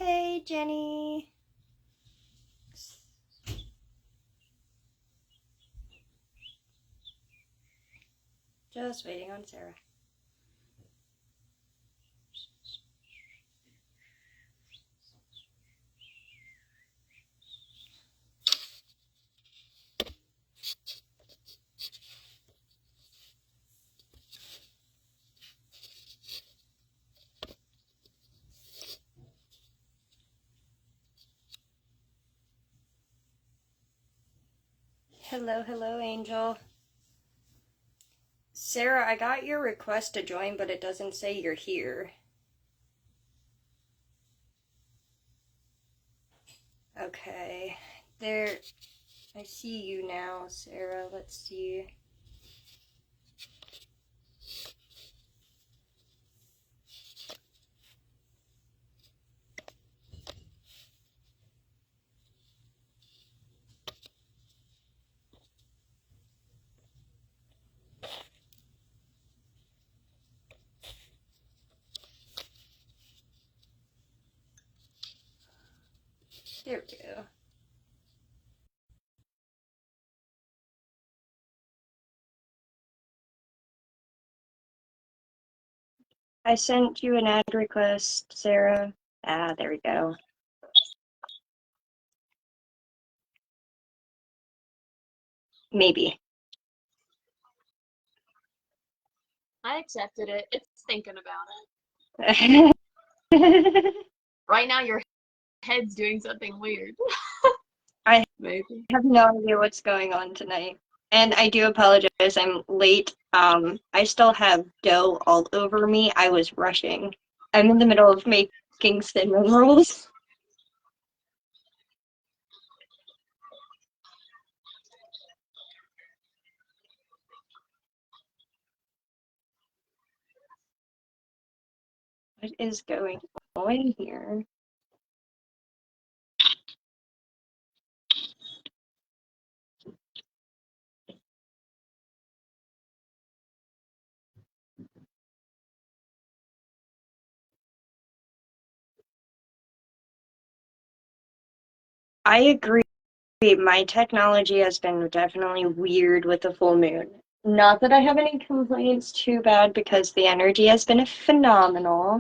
Hey, Jenny. Just waiting on Sarah. Hello, hello, Angel. Sarah, I got your request to join, but it doesn't say you're here. Okay. There, I see you now, Sarah. Let's see. There we go. I sent you an ad request, Sarah. Ah, there we go. Maybe. I accepted it. It's thinking about I it. Right now, your head's doing something weird. Maybe. have no idea what's going on tonight. And I do apologize, I'm late. I still have dough all over me. I was rushing. I'm in the middle of making cinnamon rolls. What is going on here? I agree. My technology has been definitely weird with the full moon. Not that I have any complaints, too bad, because the energy has been phenomenal.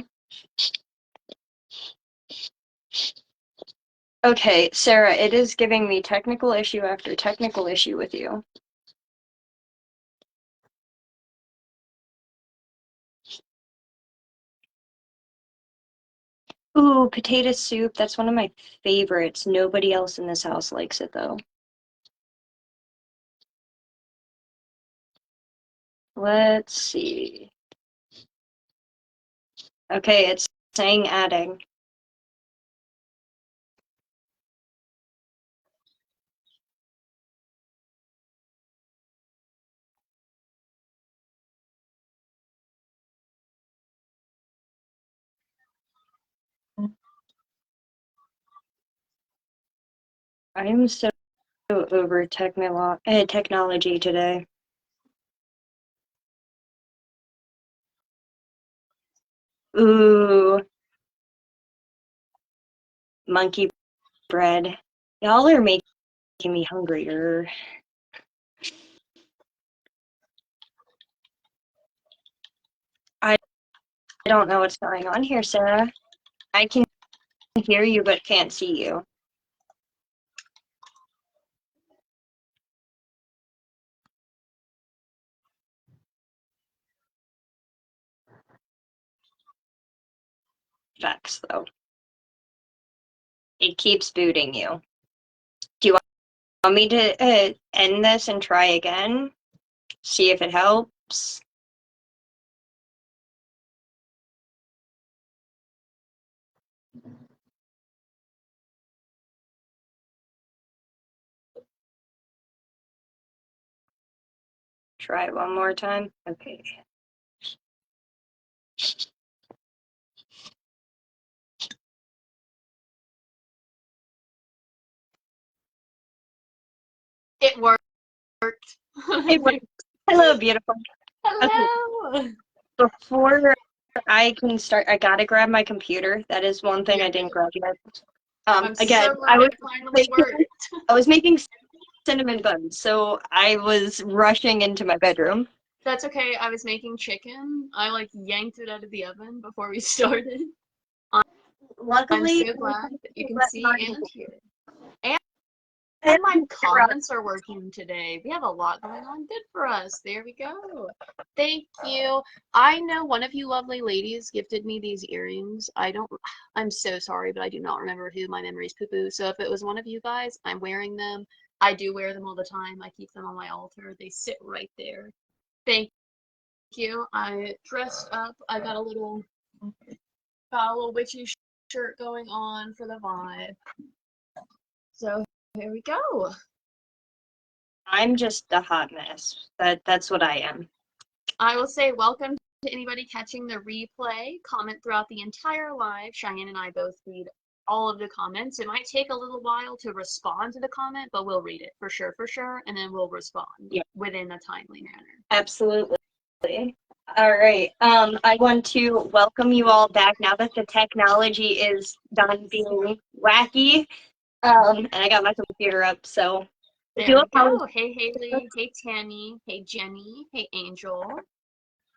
Okay, Sarah, it is giving me technical issue after technical issue with you. Ooh, potato soup. That's one of my favorites. Nobody else in this house likes it, though. Let's see. Okay, it's saying adding. I'm so over technology today. Ooh, monkey bread. Y'all are making me hungrier. I don't know what's going on here, Sarah. I can hear you but can't see you. Facts, though. It keeps booting you. Do you want me to end this and try again? See if it helps? Try it one more time. Okay. It worked. It works. Hello, beautiful. Okay, Hello. before I can start, I gotta grab my computer. That is one thing I You're didn't good. grab yet. I'm Again, so glad it finally worked. I was making cinnamon buns, so I was rushing into my bedroom. That's okay. I was making chicken. I like yanked it out of the oven before we started. I'm Luckily, so glad that you can let see mine and hear. go. And my comments are working today. We have a lot going on. Good for us. There we go. Thank you. I know one of you lovely ladies gifted me these earrings. I'm so sorry, but I do not remember who. My memory's poo-poo. So if it was one of you guys, I'm wearing them. I do wear them all the time. I keep them on my altar. They sit right there. Thank you. I dressed up. I got a little witchy shirt going on for the vibe. So here we go. I'm just a hot mess. That's what I am. I will say welcome to anybody catching the replay. Comment throughout the entire live. Cheyenne and I both read all of the comments. It might take a little while to respond to the comment, but we'll read it for sure, and then we'll respond within a timely manner. Absolutely. All right. I want to welcome you all back now that the technology is done being wacky. And I got my computer up, so There we go. Hey Haley, hey Tammy, hey Jenny, hey Angel.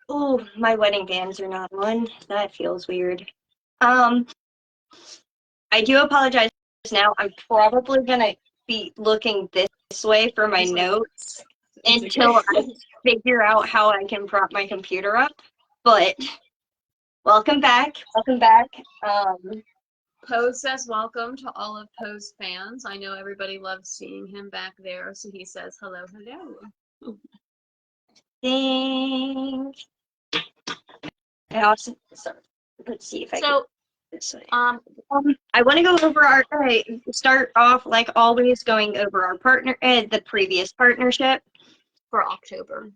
Oh, my wedding bands are not on. That feels weird. I do apologize now. I'm probably gonna be looking this way for my notes until I figure out how I can prop my computer up. But welcome back. Welcome back. Pose says welcome to all of Pose fans. I know everybody loves seeing him back there, so he says hello, hello. Thanks. I also, sorry, let's see if I can this way. I want to go over our start off like always going over our partner the previous partnership for October.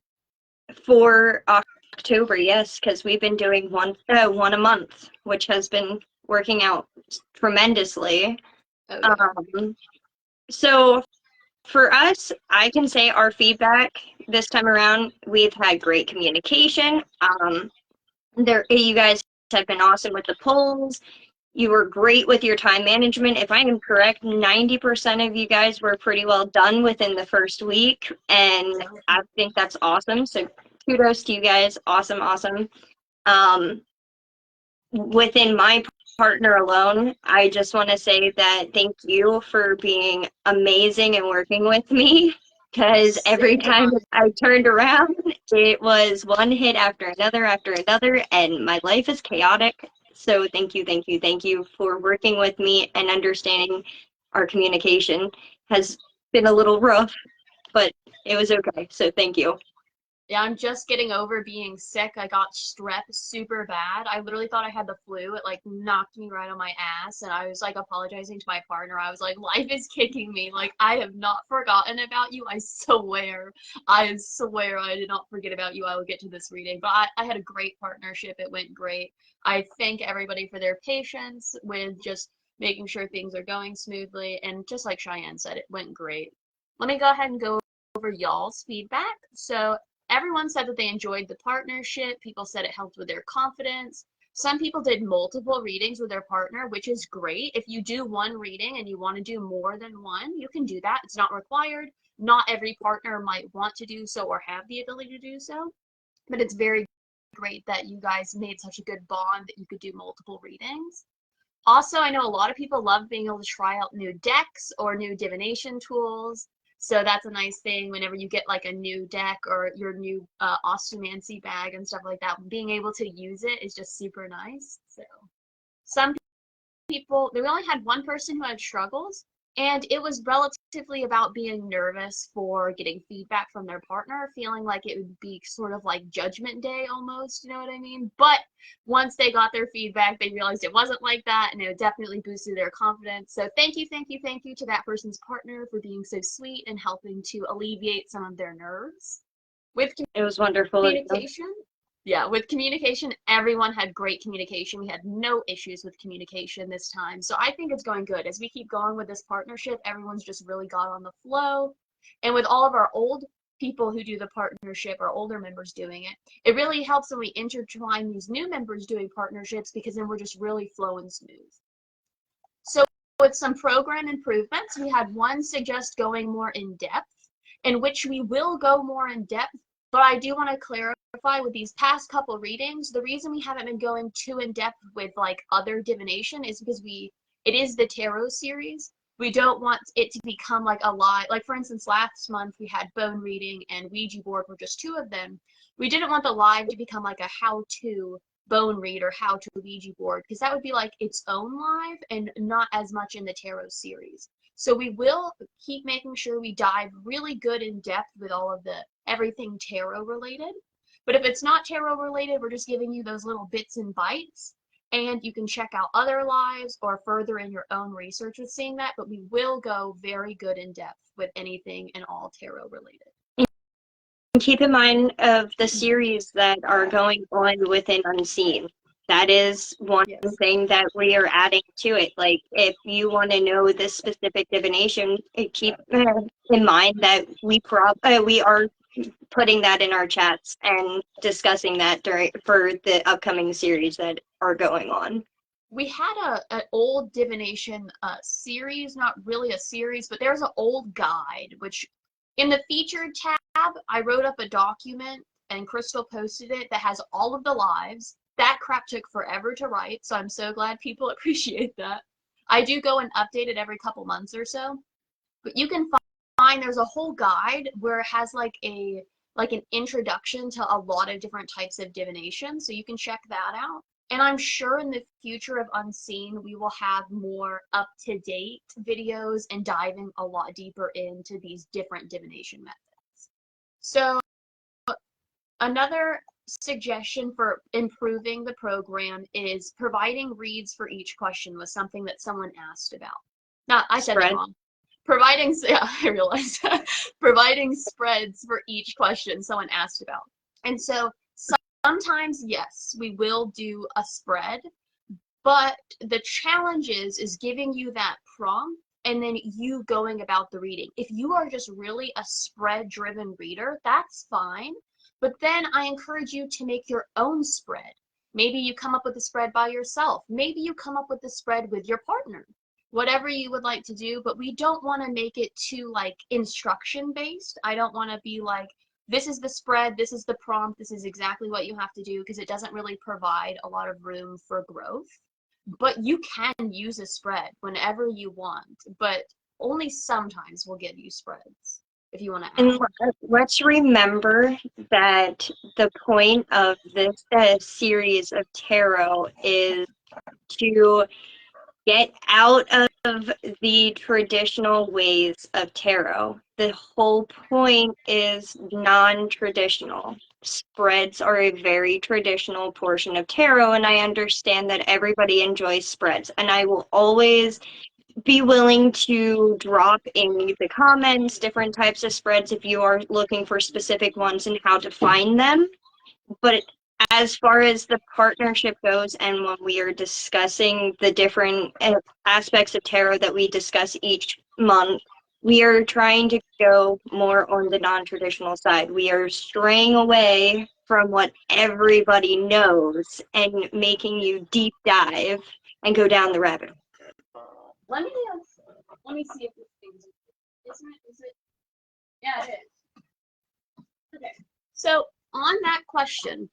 For October, yes, because we've been doing one a month, which has been working out tremendously. Oh, yeah. So for us, I can say our feedback this time around, we've had great communication. You guys have been awesome with the polls. You were great with your time management. If I am correct, 90% of you guys were pretty well done within the first week, and I think that's awesome. So kudos to you guys. Awesome, awesome. Within my partner alone, I just want to say that thank you for being amazing and working with me, because every time I turned around, it was one hit after another, and my life is chaotic. So thank you for working with me and understanding our communication has been a little rough, but it was okay. So thank you. Yeah, I'm just getting over being sick. I got strep super bad. I literally thought I had the flu. It like knocked me right on my ass, and I was like apologizing to my partner. I was like, life is kicking me. Like, I have not forgotten about you. I swear. I swear I did not forget about you. I will get to this reading. But I had a great partnership. It went great. I thank everybody for their patience with just making sure things are going smoothly. And just like Cheyenne said, it went great. Let me go ahead and go over y'all's feedback. So everyone said that they enjoyed the partnership. People said it helped with their confidence. Some people did multiple readings with their partner, which is great. If you do one reading and you want to do more than one, you can do that. It's not required. Not every partner might want to do so or have the ability to do so, but it's very great that you guys made such a good bond that you could do multiple readings. Also, I know a lot of people love being able to try out new decks or new divination tools. So that's a nice thing whenever you get like a new deck or your new ostomancy bag and stuff like that. Being able to use it is just super nice. So some people, we only had one person who had struggles, And it was relatively about being nervous for getting feedback from their partner, feeling like it would be sort of like judgment day almost, you know what I mean? But once they got their feedback, they realized it wasn't like that, and it definitely boosted their confidence. So thank you, thank you, thank you to that person's partner for being so sweet and helping to alleviate some of their nerves. With It was wonderful of you. communication, yeah, with communication, everyone had great communication. We had no issues with communication this time. So I think it's going good. As we keep going with this partnership, everyone's just really got on the flow. And with all of our old people who do the partnership, our older members doing it, it really helps when we intertwine these new members doing partnerships, because then we're just really flowing smooth. So with some program improvements, we had one suggest going more in depth, in which we will go more in depth, but I do want to clarify with these past couple readings, the reason we haven't been going too in depth with like other divination is because it is the tarot series. We don't want it to become like a lot. Like for instance, last month we had bone reading and Ouija board were just two of them. We didn't want the live to become like a how-to bone read or how to Ouija board, because that would be like its own live and not as much in the tarot series. So we will keep making sure we dive really good in depth with all of the everything tarot related. But if it's not tarot related, we're just giving you those little bits and bytes, and you can check out other lives or further in your own research with seeing that, but we will go very good in depth with anything and all tarot related. Keep in mind of the series that are going on within Unseen. That is one Yes. thing that we are adding to it. Like, if you want to know this specific divination, keep in mind that we are putting that in our chats and discussing that for the upcoming series that are going on. We had an old divination series, not really a series, but there's an old guide, which in the featured tab, I wrote up a document and Crystal posted it that has all of the lives. That crap took forever to write, so I'm so glad people appreciate that. I do go and update it every couple months or so, but you can find there's a whole guide where it has like an introduction to a lot of different types of divination, so you can check that out. And I'm sure in the future of Unseen, we will have more up-to-date videos and diving a lot deeper into these different divination methods. So another suggestion for improving the program is providing reads for each question was something that someone asked about. No, I said that wrong. Yeah, I realized providing spreads for each question someone asked about. And so sometimes, yes, we will do a spread, but the challenge is giving you that prompt and then you going about the reading. If you are just really a spread-driven reader, that's fine. But then I encourage you to make your own spread. Maybe you come up with a spread by yourself. Maybe you come up with a spread with your partner. Whatever you would like to do, but we don't want to make it too like instruction based. I don't want to be like, this is the spread, this is the prompt, this is exactly what you have to do, because it doesn't really provide a lot of room for growth. But you can use a spread whenever you want, but only sometimes we'll give you spreads if you want to add. And let's remember that the point of this series of tarot is to get out of the traditional ways of tarot. The whole point is non-traditional. Spreads are a very traditional portion of tarot, and I understand that everybody enjoys spreads, and I will always be willing to drop in the comments different types of spreads if you are looking for specific ones and how to find them. But as far as the partnership goes, and when we are discussing the different aspects of tarot that we discuss each month, we are trying to go more on the non-traditional side. We are straying away from what everybody knows and making you deep dive and go down the rabbit hole. Let me see if this thing's is it? Yeah, it is. Okay. So on that question,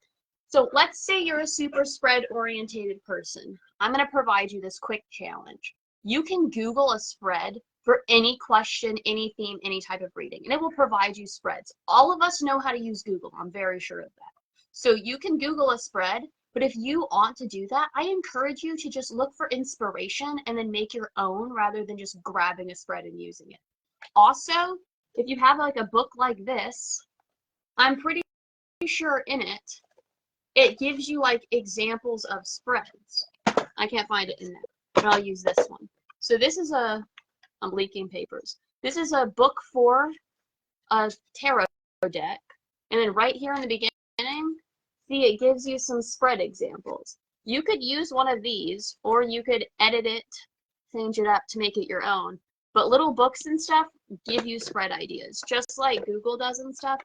so let's say you're a super spread orientated person. I'm going to provide you this quick challenge. You can Google a spread for any question, any theme, any type of reading, and it will provide you spreads. All of us know how to use Google. I'm very sure of that. So you can Google a spread, But if you want to do that, I encourage you to just look for inspiration and then make your own rather than just grabbing a spread and using it. Also, if you have like a book like this, I'm pretty sure in it, it gives you like examples of spreads. I can't find it in there, but I'll use this one. So this is I'm leaking papers. This is a book for a tarot deck. And then right here in the beginning, see, it gives you some spread examples. You could use one of these, or you could edit it, change it up to make it your own. But little books and stuff give you spread ideas, just like Google does and stuff.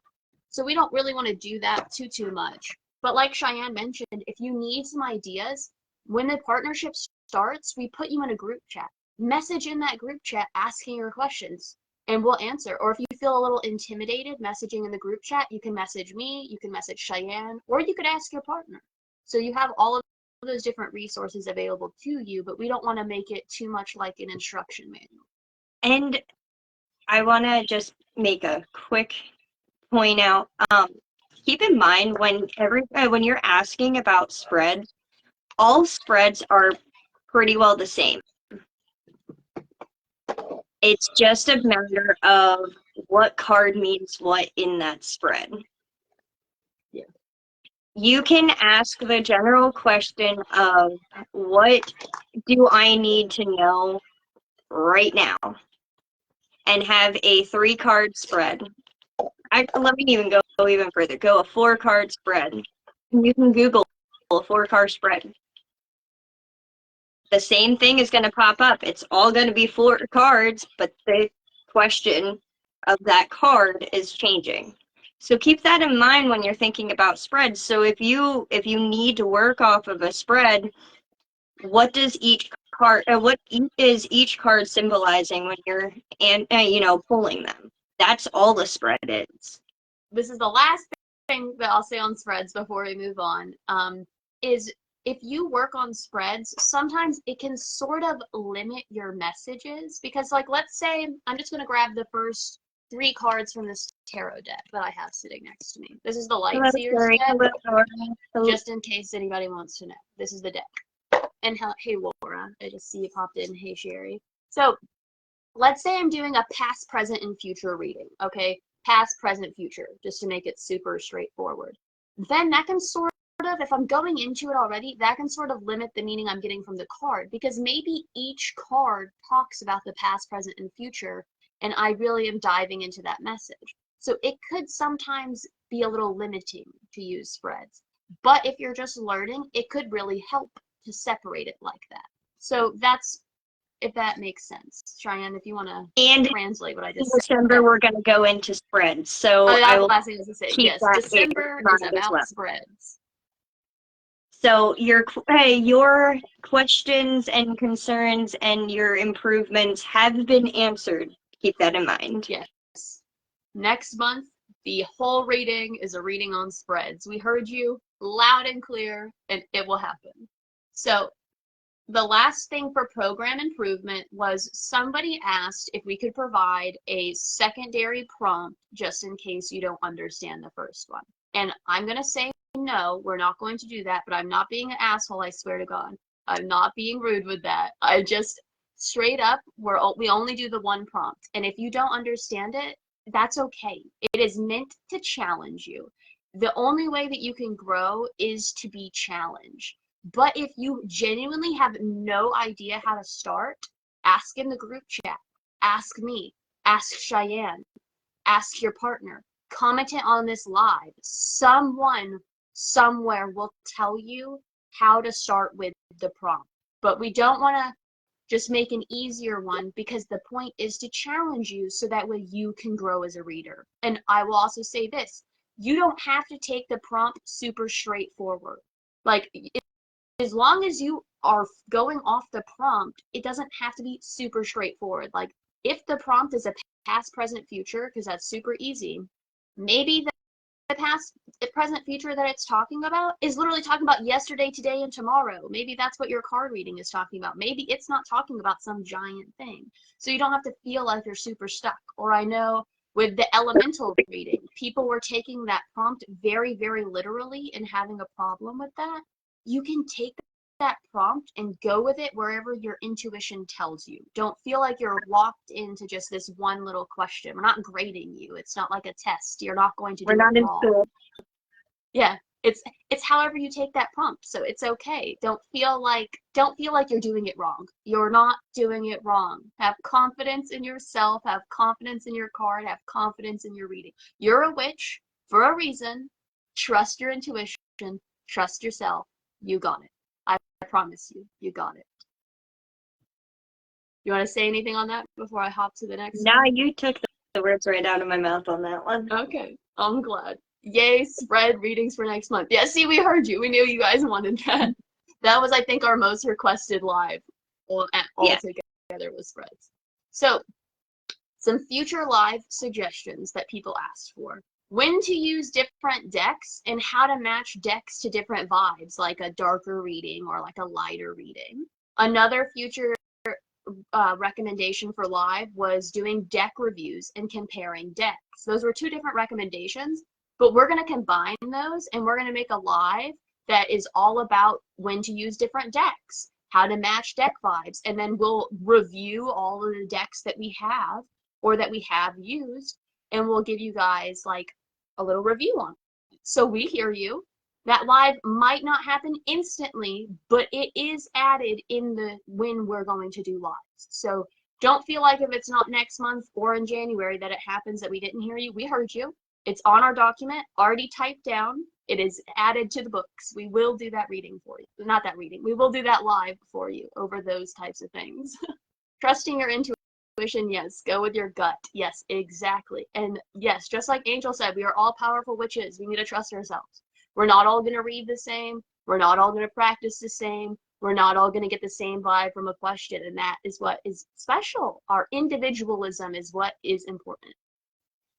So we don't really want to do that too much. But like Cheyenne mentioned, if you need some ideas, when the partnership starts, we put you in a group chat. Message in that group chat asking your questions, and we'll answer. Or if you feel a little intimidated messaging in the group chat, you can message me, you can message Cheyenne, or you could ask your partner. So you have all of those different resources available to you, but we don't want to make it too much like an instruction manual. And I want to just make a quick point out. Keep in mind when you're asking about spreads, all spreads are pretty well the same. It's just a matter of what card means what in that spread. Yeah. You can ask the general question of what do I need to know right now, and have a 3-card spread. Let me even go even further. Go a 4-card spread. You can Google a 4-card spread. The same thing is going to pop up. It's all going to be 4 cards, but the question of that card is changing. So keep that in mind when you're thinking about spreads. So if you need to work off of a spread, what does each card is each card symbolizing when you're pulling them? That's all the spread is. This is the last thing that I'll say on spreads before we move on. Is if you work on spreads, sometimes it can sort of limit your messages because, like, let's say I'm just going to grab the first 3 cards from this tarot deck that I have sitting next to me. This is the Light Seers deck, just in case anybody wants to know. This is the deck. And hey, Laura, I just see you popped in. Hey, Sherry. So let's say I'm doing a past, present, and future reading, okay? Past, present, future, just to make it super straightforward. Then that can sort of, if I'm going into it already, that can sort of limit the meaning I'm getting from the card because maybe each card talks about the past, present, and future, and I really am diving into that message. So it could sometimes be a little limiting to use spreads. But if you're just learning, it could really help to separate it like that. So that's, if that makes sense. Cheyenne, if you want to translate what I just said. December, we're going to go into spreads. So I will last thing to say. keep Yes, that December is about spreads. So your questions and concerns and your improvements have been answered. Keep that in mind. Yes. Next month, the whole reading is a reading on spreads. We heard you loud and clear, and it will happen. So the last thing for program improvement was somebody asked if we could provide a secondary prompt just in case you don't understand the first one. And I'm going to say no, we're not going to do that, but I'm not being an asshole, I swear to God. I'm not being rude with that. I just straight up, we only do the one prompt. And if you don't understand it, that's okay. It is meant to challenge you. The only way that you can grow is to be challenged. But if you genuinely have no idea how to start, ask in the group chat, ask me, ask Cheyenne, ask your partner, comment it on this live. Someone somewhere will tell you how to start with the prompt. But we don't want to just make an easier one because the point is to challenge you so that way you can grow as a reader. And I will also say this, you don't have to take the prompt super straightforward. Like, as long as you are going off the prompt, it doesn't have to be super straightforward. Like, if the prompt is a past, present, future, because that's super easy, maybe the past, the present, future that it's talking about is literally talking about yesterday, today, and tomorrow. Maybe that's what your card reading is talking about. Maybe it's not talking about some giant thing. So you don't have to feel like you're super stuck. Or I know with the elemental reading, people were taking that prompt very, very literally and having a problem with that. you can take that prompt and go with it wherever your intuition tells you. Don't feel like you're locked into just this one little question. We're not grading you. It's not like a test. You're not going to We're do it not in wrong. school. Yeah, it's however you take that prompt. So it's okay. Don't feel like you're doing it wrong. You're not doing it wrong. Have confidence in yourself, have confidence in your card, have confidence in your reading. You're a witch for a reason. Trust your intuition, trust yourself. You got it. I promise you, you got it. You want to say anything on that before I hop to the next Now one? you took the words right out of my mouth on that one. Okay, I'm glad. Yay, spread readings for next month. Yeah, see, we heard you. We knew you guys wanted that. That was, I think, our most requested live all Yeah. together with spreads. So, some future live suggestions that people asked for. When to use different decks and how to match decks to different vibes, like a darker reading or like a lighter reading. Another future recommendation for live was doing deck reviews and comparing decks. Those were two different recommendations, but we're going to combine those and we're going to make a live that is all about when to use different decks, how to match deck vibes, and then we'll review all of the decks that we have or that we have used, and we'll give you guys like a little review on it. So we hear you. That live might not happen instantly, but it is added in the when we're going to do lives. So don't feel like if it's not next month or in January that it happens that we didn't hear you. We heard you. It's on our document, already typed down. It is added to the books. We will do that reading for you. Not that reading. We will do that live for you over those types of things. Trusting your intuition, yes. Go with your gut. Yes, exactly. And yes, just like Angel said, we are all powerful witches. We need to trust ourselves. We're not all going to read the same. We're not all going to practice the same. We're not all going to get the same vibe from a question. And that is what is special. Our individualism is what is important.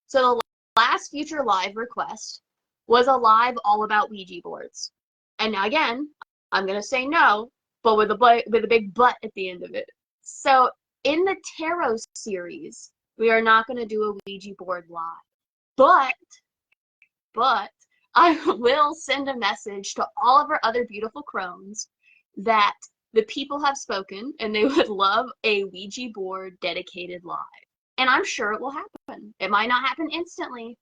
So the last future live request was a live all about Ouija boards. And now again, I'm going to say no, but with a big but at the end of it. So in the tarot series, we are not going to do a Ouija board live. But I will send a message to all of our other beautiful crones that the people have spoken and they would love a Ouija board dedicated live. And I'm sure it will happen. It might not happen instantly,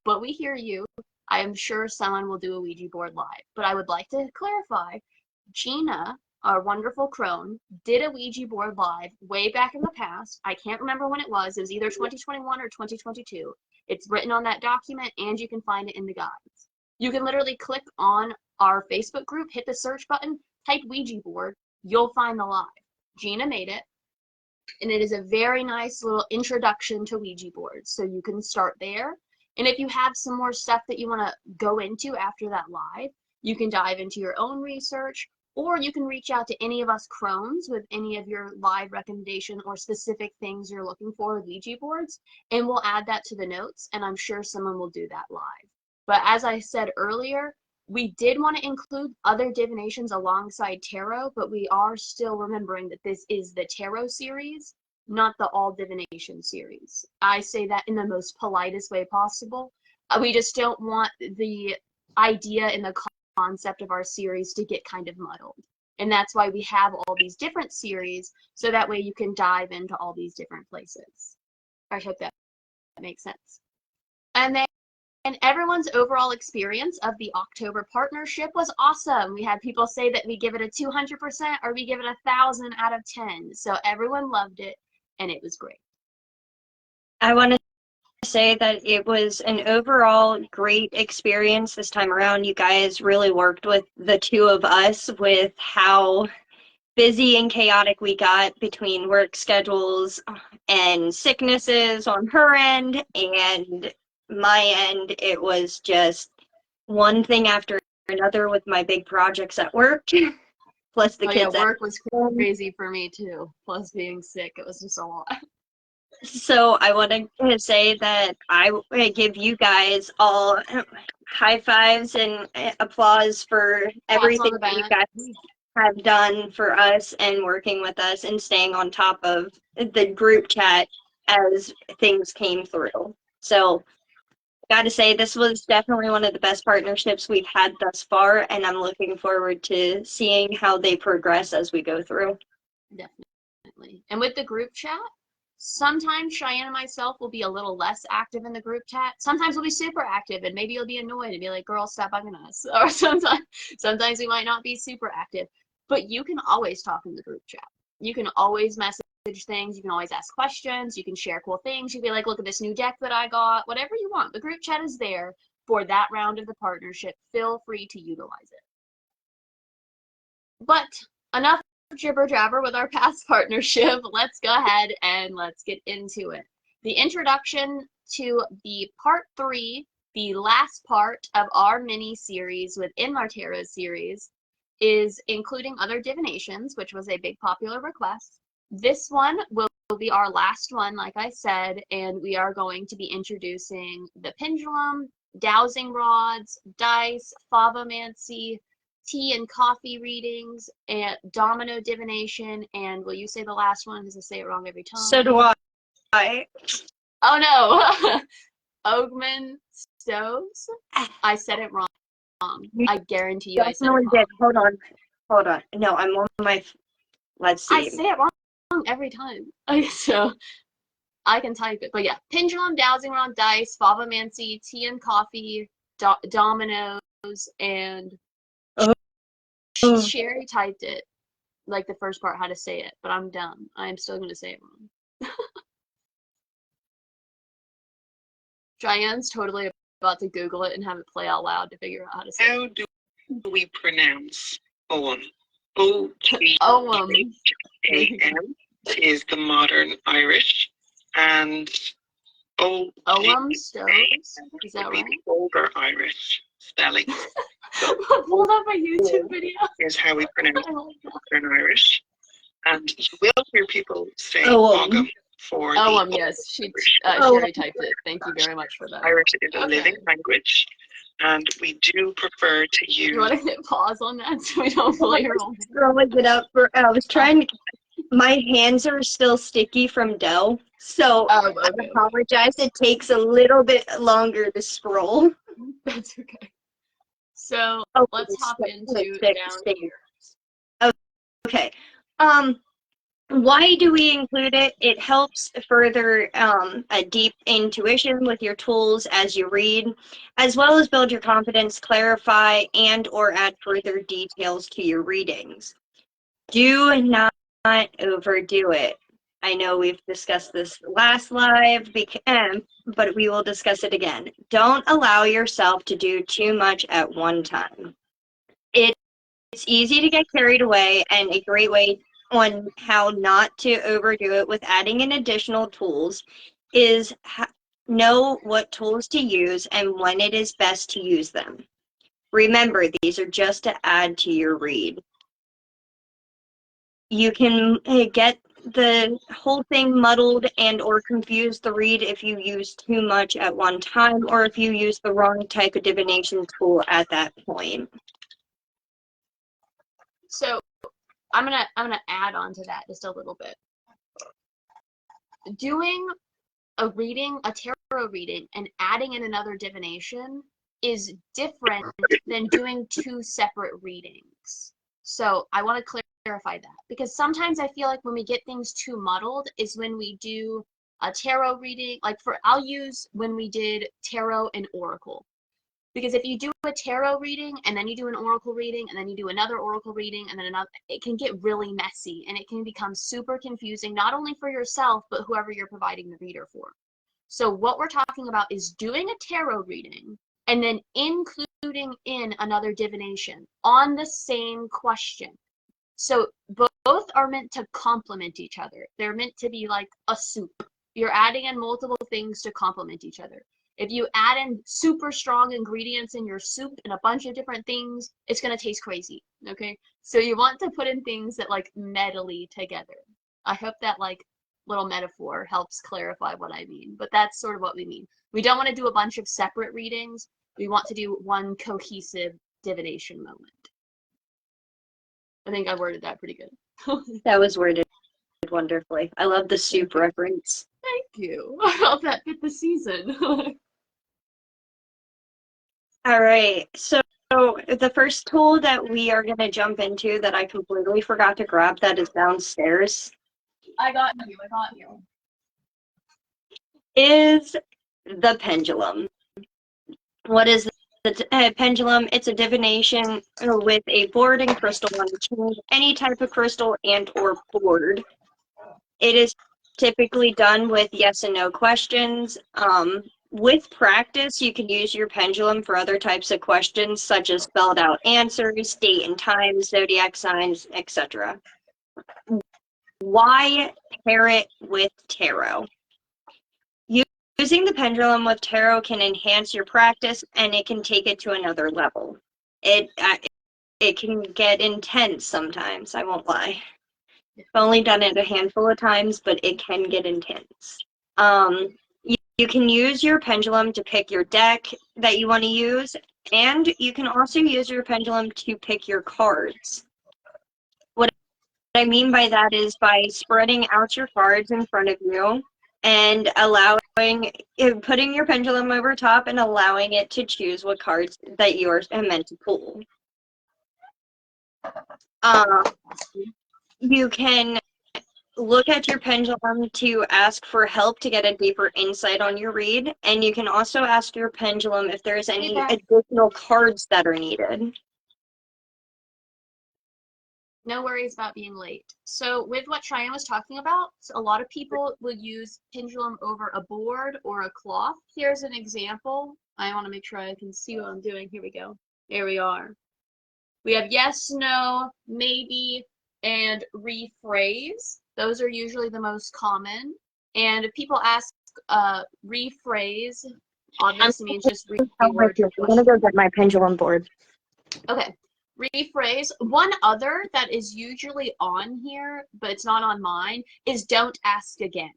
but we hear you. I am sure someone will do a Ouija board live. But I would like to clarify, Gina, our wonderful crone, did a Ouija board live way back in the past. I can't remember when it was. It was either 2021 or 2022. It's written on that document, and you can find it in the guides. You can literally click on our Facebook group, hit the search button, type Ouija board, you'll find the live. Gina made it, and it is a very nice little introduction to Ouija boards. So you can start there. And if you have some more stuff that you want to go into after that live, you can dive into your own research, or you can reach out to any of us crones with any of your live recommendation or specific things you're looking for with Ouija boards, and we'll add that to the notes, and I'm sure someone will do that live. But as I said earlier, we did want to include other divinations alongside tarot, but we are still remembering that this is the tarot series, not the all divination series. I say that in the most politest way possible. We just don't want the idea and the concept of our series to get kind of muddled. And that's why we have all these different series, so that way you can dive into all these different places. I hope that makes sense. And then everyone's overall experience of the October partnership was awesome. We had people say that we give it a 200% or we give it 1,000 out of 10. So everyone loved it, and it was great. I want to say that it was an overall great experience this time around. You guys really worked with the two of us with how busy and chaotic we got between work schedules and sicknesses on her end and my end. It was just one thing after another with my big projects at work, plus the Oh yeah, kids at work was home. crazy for me too. Plus being sick, it was just a lot. So I wanted to say that I give you guys all high fives and applause for Pats on everything the that you back. guys have done for us and working with us and staying on top of the group chat as things came through. So Gotta say, this was definitely one of the best partnerships we've had thus far, and I'm looking forward to seeing how they progress as we go through. Definitely. And with the group chat, sometimes Cheyenne and myself will be a little less active in the group chat. Sometimes we'll be super active and maybe you'll be annoyed and be like, girl, stop bugging us. Or sometimes we might not be super active. But you can always talk in the group chat. You can always message things. You can always ask questions. You can share cool things. You can be like, look at this new deck that I got. Whatever you want. The group chat is there for that round of the partnership. Feel free to utilize it. But enough jibber jabber with our past partnership. Let's go ahead and let's get into it. The introduction to the part 3, the last part of our mini series within our tarot series, is including other divinations, which was a big popular request. This one will be our last one, like I said, and we are going to be introducing the pendulum, dowsing rods, dice, favomancy, tea and coffee readings, and domino divination, and will you say the last one because I say it wrong every time? So do I. Oh no! Ogman Stoves? I said it wrong. I guarantee you I said it Definitely wrong. did. Hold on. No, I'm on my. Let's I see. say it wrong every time. Okay, so I can type it. But yeah, pendulum, dowsing rod, dice, favomancy, tea and coffee, dominoes, and Oh, Sherry typed it, like the first part, how to say it, but I'm dumb. I am still going to say it wrong. Cheyenne's totally about to Google it and have it play out loud to figure out how to say it. How do we pronounce Owen? O-G-H-A-M is the modern Irish, and Ogham Stoves? Is that would be right? the older Irish spelling. So Pulled up a YouTube video. is how we pronounce I like that. modern Irish, and you will hear people say Ogham. Ogham for the Yes, Irish. Sherry typed it. Thank you very much for that. Irish is a Okay. living language, and we do prefer to use. You want to hit pause on that so we don't play her whole scrolling it up for. I was trying to. My hands are still sticky from dough, so I apologize. It takes a little bit longer to scroll. That's okay. So let's hop into down here. Okay. Why do we include it? It helps further a deep intuition with your tools as you read, as well as build your confidence, clarify, and or add further details to your readings. Do not overdo it. I know we've discussed this last live, but we will discuss it again. Don't allow yourself to do too much at one time. It's easy to get carried away, and a great way on how not to overdo it with adding in additional tools is know what tools to use and when it is best to use them. Remember, these are just to add to your read. You can get the whole thing muddled and or confuse the read if you use too much at one time or if you use the wrong type of divination tool at that point. So I'm gonna add on to that just a little bit. Doing a tarot reading, and adding in another divination is different than doing 2 separate readings. So I want to clarify that, because sometimes I feel like when we get things too muddled is when we do a tarot reading, like I'll use when we did tarot and oracle. Because if you do a tarot reading and then you do an oracle reading and then you do another oracle reading and then another, it can get really messy and it can become super confusing, not only for yourself, but whoever you're providing the reader for. So what we're talking about is doing a tarot reading and then including in another divination on the same question. So both are meant to complement each other. They're meant to be like a soup. You're adding in multiple things to complement each other. If you add in super strong ingredients in your soup and a bunch of different things, it's going to taste crazy, okay? So you want to put in things that like medley together. I hope that like little metaphor helps clarify what I mean, but that's sort of what we mean. We don't want to do a bunch of separate readings. We want to do one cohesive divination moment. I think I worded that pretty good. That was worded wonderfully. I love the soup reference. Thank you. I felt that fit the season. All right. So the first tool that we are going to jump into that I completely forgot to grab that is downstairs I got you. I got you. is the pendulum. What is the pendulum? It's a divination with a board and crystal on the chain, any type of crystal and or board. It is typically done with yes and no questions. With practice, you can use your pendulum for other types of questions, such as spelled out answers, date and time, zodiac signs, etc. Why pair it with tarot? Using the pendulum with tarot can enhance your practice and it can take it to another level. It can get intense sometimes, I won't lie. I've only done it a handful of times, but it can get intense. You can use your pendulum to pick your deck that you want to use, and you can also use your pendulum to pick your cards. What I mean by that is by spreading out your cards in front of you and putting your pendulum over top and allowing it to choose what cards that you are meant to pull. You can look at your pendulum to ask for help to get a deeper insight on your read, and you can also ask your pendulum if there's any additional cards that are needed. No worries about being late. So with what Cheyenne was talking about, a lot of people will use pendulum over a board or a cloth. Here's an example. I want to make sure I can see what I'm doing. Here we go. There we are. We have yes, no, maybe, and rephrase. Those are usually the most common. And if people ask rephrase, obviously means just reword your I'm gonna question. go get my pendulum board. Okay. Rephrase. One other that is usually on here, but it's not on mine, is don't ask again.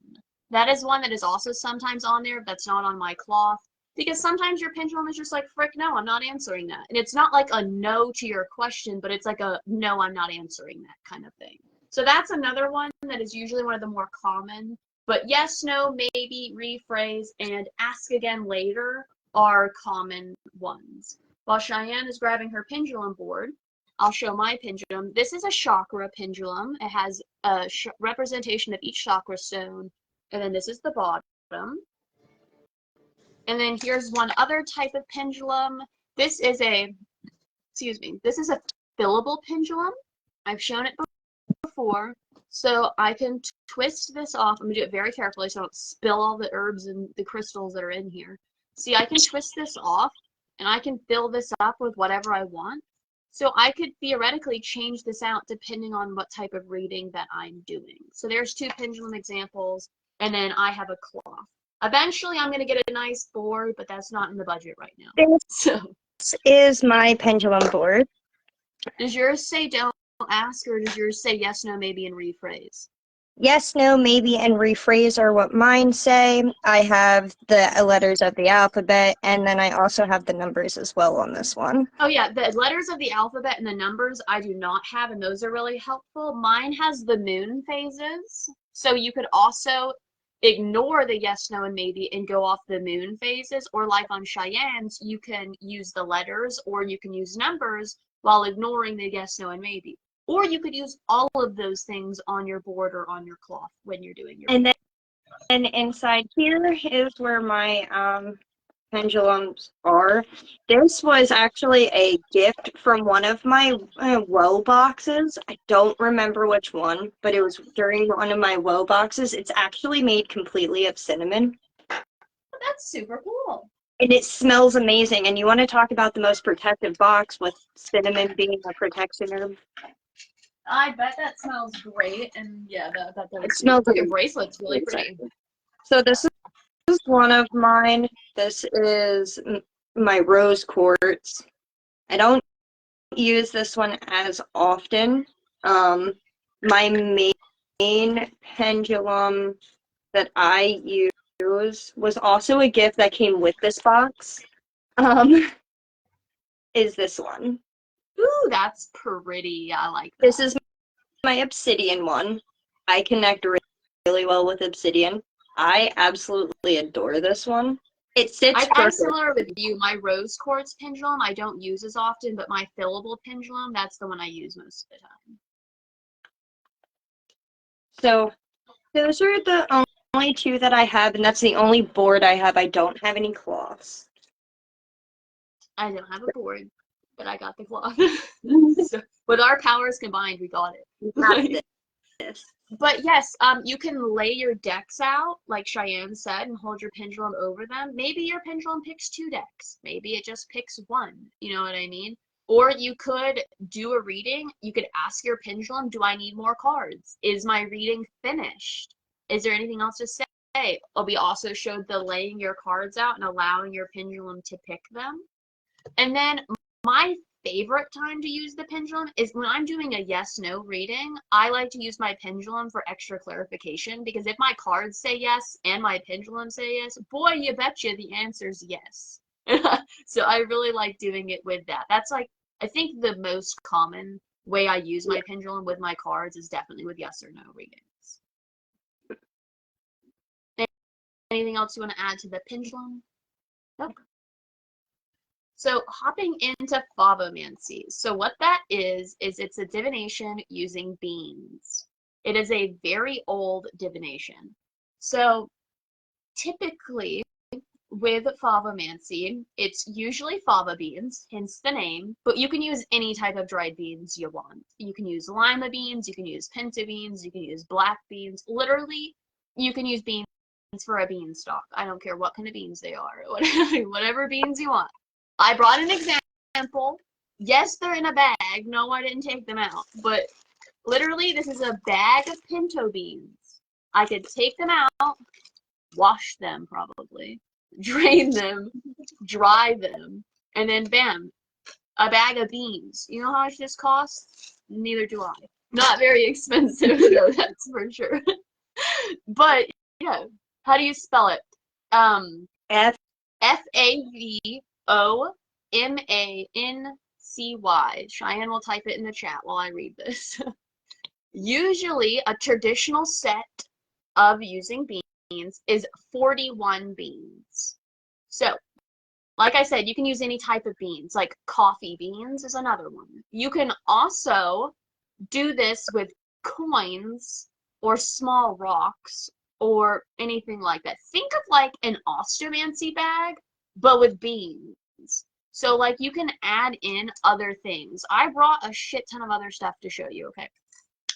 That is one that is also sometimes on there, that's not on my cloth. Because sometimes your pendulum is just like, frick, no, I'm not answering that. And it's not like a no to your question, but it's like a no, I'm not answering that kind of thing. So that's another one that is usually one of the more common. But yes, no, maybe, rephrase, and ask again later are common ones. While Cheyenne is grabbing her pendulum board, I'll show my pendulum. This is a chakra pendulum. It has a representation of each chakra stone. And then this is the bottom. And then here's one other type of pendulum. This is a, excuse me, this is a fillable pendulum. I've shown it before. So I can twist this off. I'm gonna do it very carefully so I don't spill all the herbs and the crystals that are in here. See, I can twist this off and I can fill this up with whatever I want. So I could theoretically change this out depending on what type of reading that I'm doing. So there's two pendulum examples, and then I have a cloth. Eventually, I'm going to get a nice board, but that's not in the budget right now. So This is my pendulum board. does yours say don't ask, or does yours say yes, no, maybe, and rephrase? Yes, no, maybe, and rephrase are what mine say. I have the letters of the alphabet, and then I also have the numbers as well on this one. Oh yeah, the letters of the alphabet and the numbers I do not have, and those are really helpful. Mine has the moon phases, so you could also ignore the yes, no, and maybe and go off the moon phases, or like on Cheyenne's, you can use the letters or you can use numbers while ignoring the yes, no, and maybe. Or you could use all of those things on your board or on your cloth when you're doing your And then inside here is where my pendulums are. This was actually a gift from one of my woe boxes. I don't remember which one, but it was during one of my woe boxes. It's actually made completely of cinnamon. That's super cool. And it smells amazing. And you want to talk about the most protective box with cinnamon being a protection herb. I bet that smells great, and yeah, that does. It smells Your bracelet's really pretty. So this is one of mine. This is my rose quartz. I don't use this one as often. My main pendulum that I use was also a gift that came with this box. Is this one. Ooh, that's pretty. I like that. This is my obsidian one. I connect really well with obsidian. I absolutely adore this one. It sits I'm perfect. similar with you. My rose quartz pendulum I don't use as often, but my fillable pendulum, that's the one I use most of the time. So those are the only two that I have, and that's the only board I have. I don't have any cloths. I don't have a board, but I got the cloth. So with our powers combined, we got Got it. this. But yes, you can lay your decks out, like Cheyenne said, and hold your pendulum over them. Maybe your pendulum picks 2 decks. Maybe it just picks one. You know what I mean? Or you could do a reading. You could ask your pendulum, do I need more cards? Is my reading finished? Is there anything else to say? Oh, we also showed the laying your cards out and allowing your pendulum to pick them. And then my favorite time to use the pendulum is when I'm doing a yes/no reading. I like to use my pendulum for extra clarification because if my cards say yes and my pendulum say yes, boy, you betcha the answer's yes. So I really like doing it with that. That's like, I think the most common way I use my pendulum with my cards is definitely with yes or no readings. Anything else you want to add to the pendulum? Nope. So hopping into Favomancy. So what that is it's a divination using beans. It is a very old divination. So typically with Favomancy, it's usually fava beans, hence the name, but you can use any type of dried beans you want. You can use lima beans, you can use pinto beans, you can use black beans. Literally, you can use beans for a beanstalk. I don't care what kind of beans they are, whatever beans you want. I brought an example. Yes, they're in a bag. No, I didn't take them out. But literally, this is a bag of pinto beans. I could take them out, wash them probably, drain them, dry them, and then bam, a bag of beans. You know how much this costs? Neither do I. Not very expensive though, that's for sure. But yeah, how do you spell it? F. Favomancy. Cheyenne will type it in the chat while I read this. Usually, a traditional set of using beans is 41 beans. So, like I said, you can use any type of beans, like coffee beans is another one. You can also do this with coins or small rocks or anything like that. Think of like an ostomancy bag, but with beans. So like you can add in other things. I brought a shit ton of other stuff to show you, okay?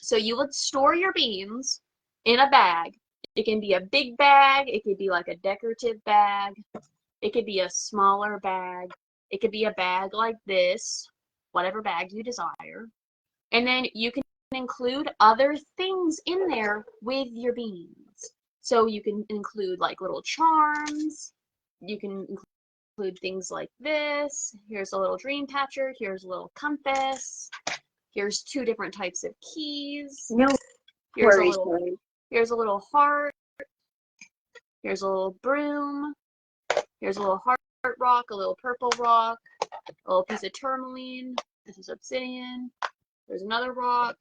So you would store your beans in a bag. It can be a big bag, it could be like a decorative bag, it could be a smaller bag, it could be a bag like this, whatever bag you desire. And then you can include other things in there with your beans. So you can include like little charms. You can include things like this. Here's a little dream catcher. Here's a little compass. Here's 2 different types of keys. No Here's a worries, little Lily. here's a little heart. Here's a little broom. Here's a little heart rock, a little purple rock, a little piece of tourmaline. This is obsidian. There's another rock.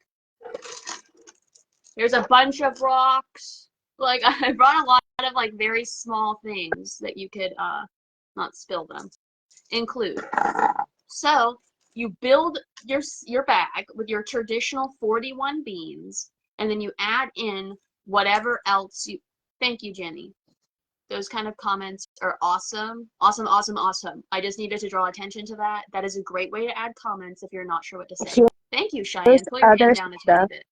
There's a bunch of rocks. Like I brought a lot of like very small things that you could not spill them. Include. So you build your bag with your traditional 41 beans, and then you add in whatever else you. Thank you, Jenny. Those kind of comments are awesome. Awesome, awesome, awesome. I just needed to draw attention to that. That is a great way to add comments if you're not sure what to say. Thank you, Here's Cheyenne. Pull your pen other down a tiny stuff. bit.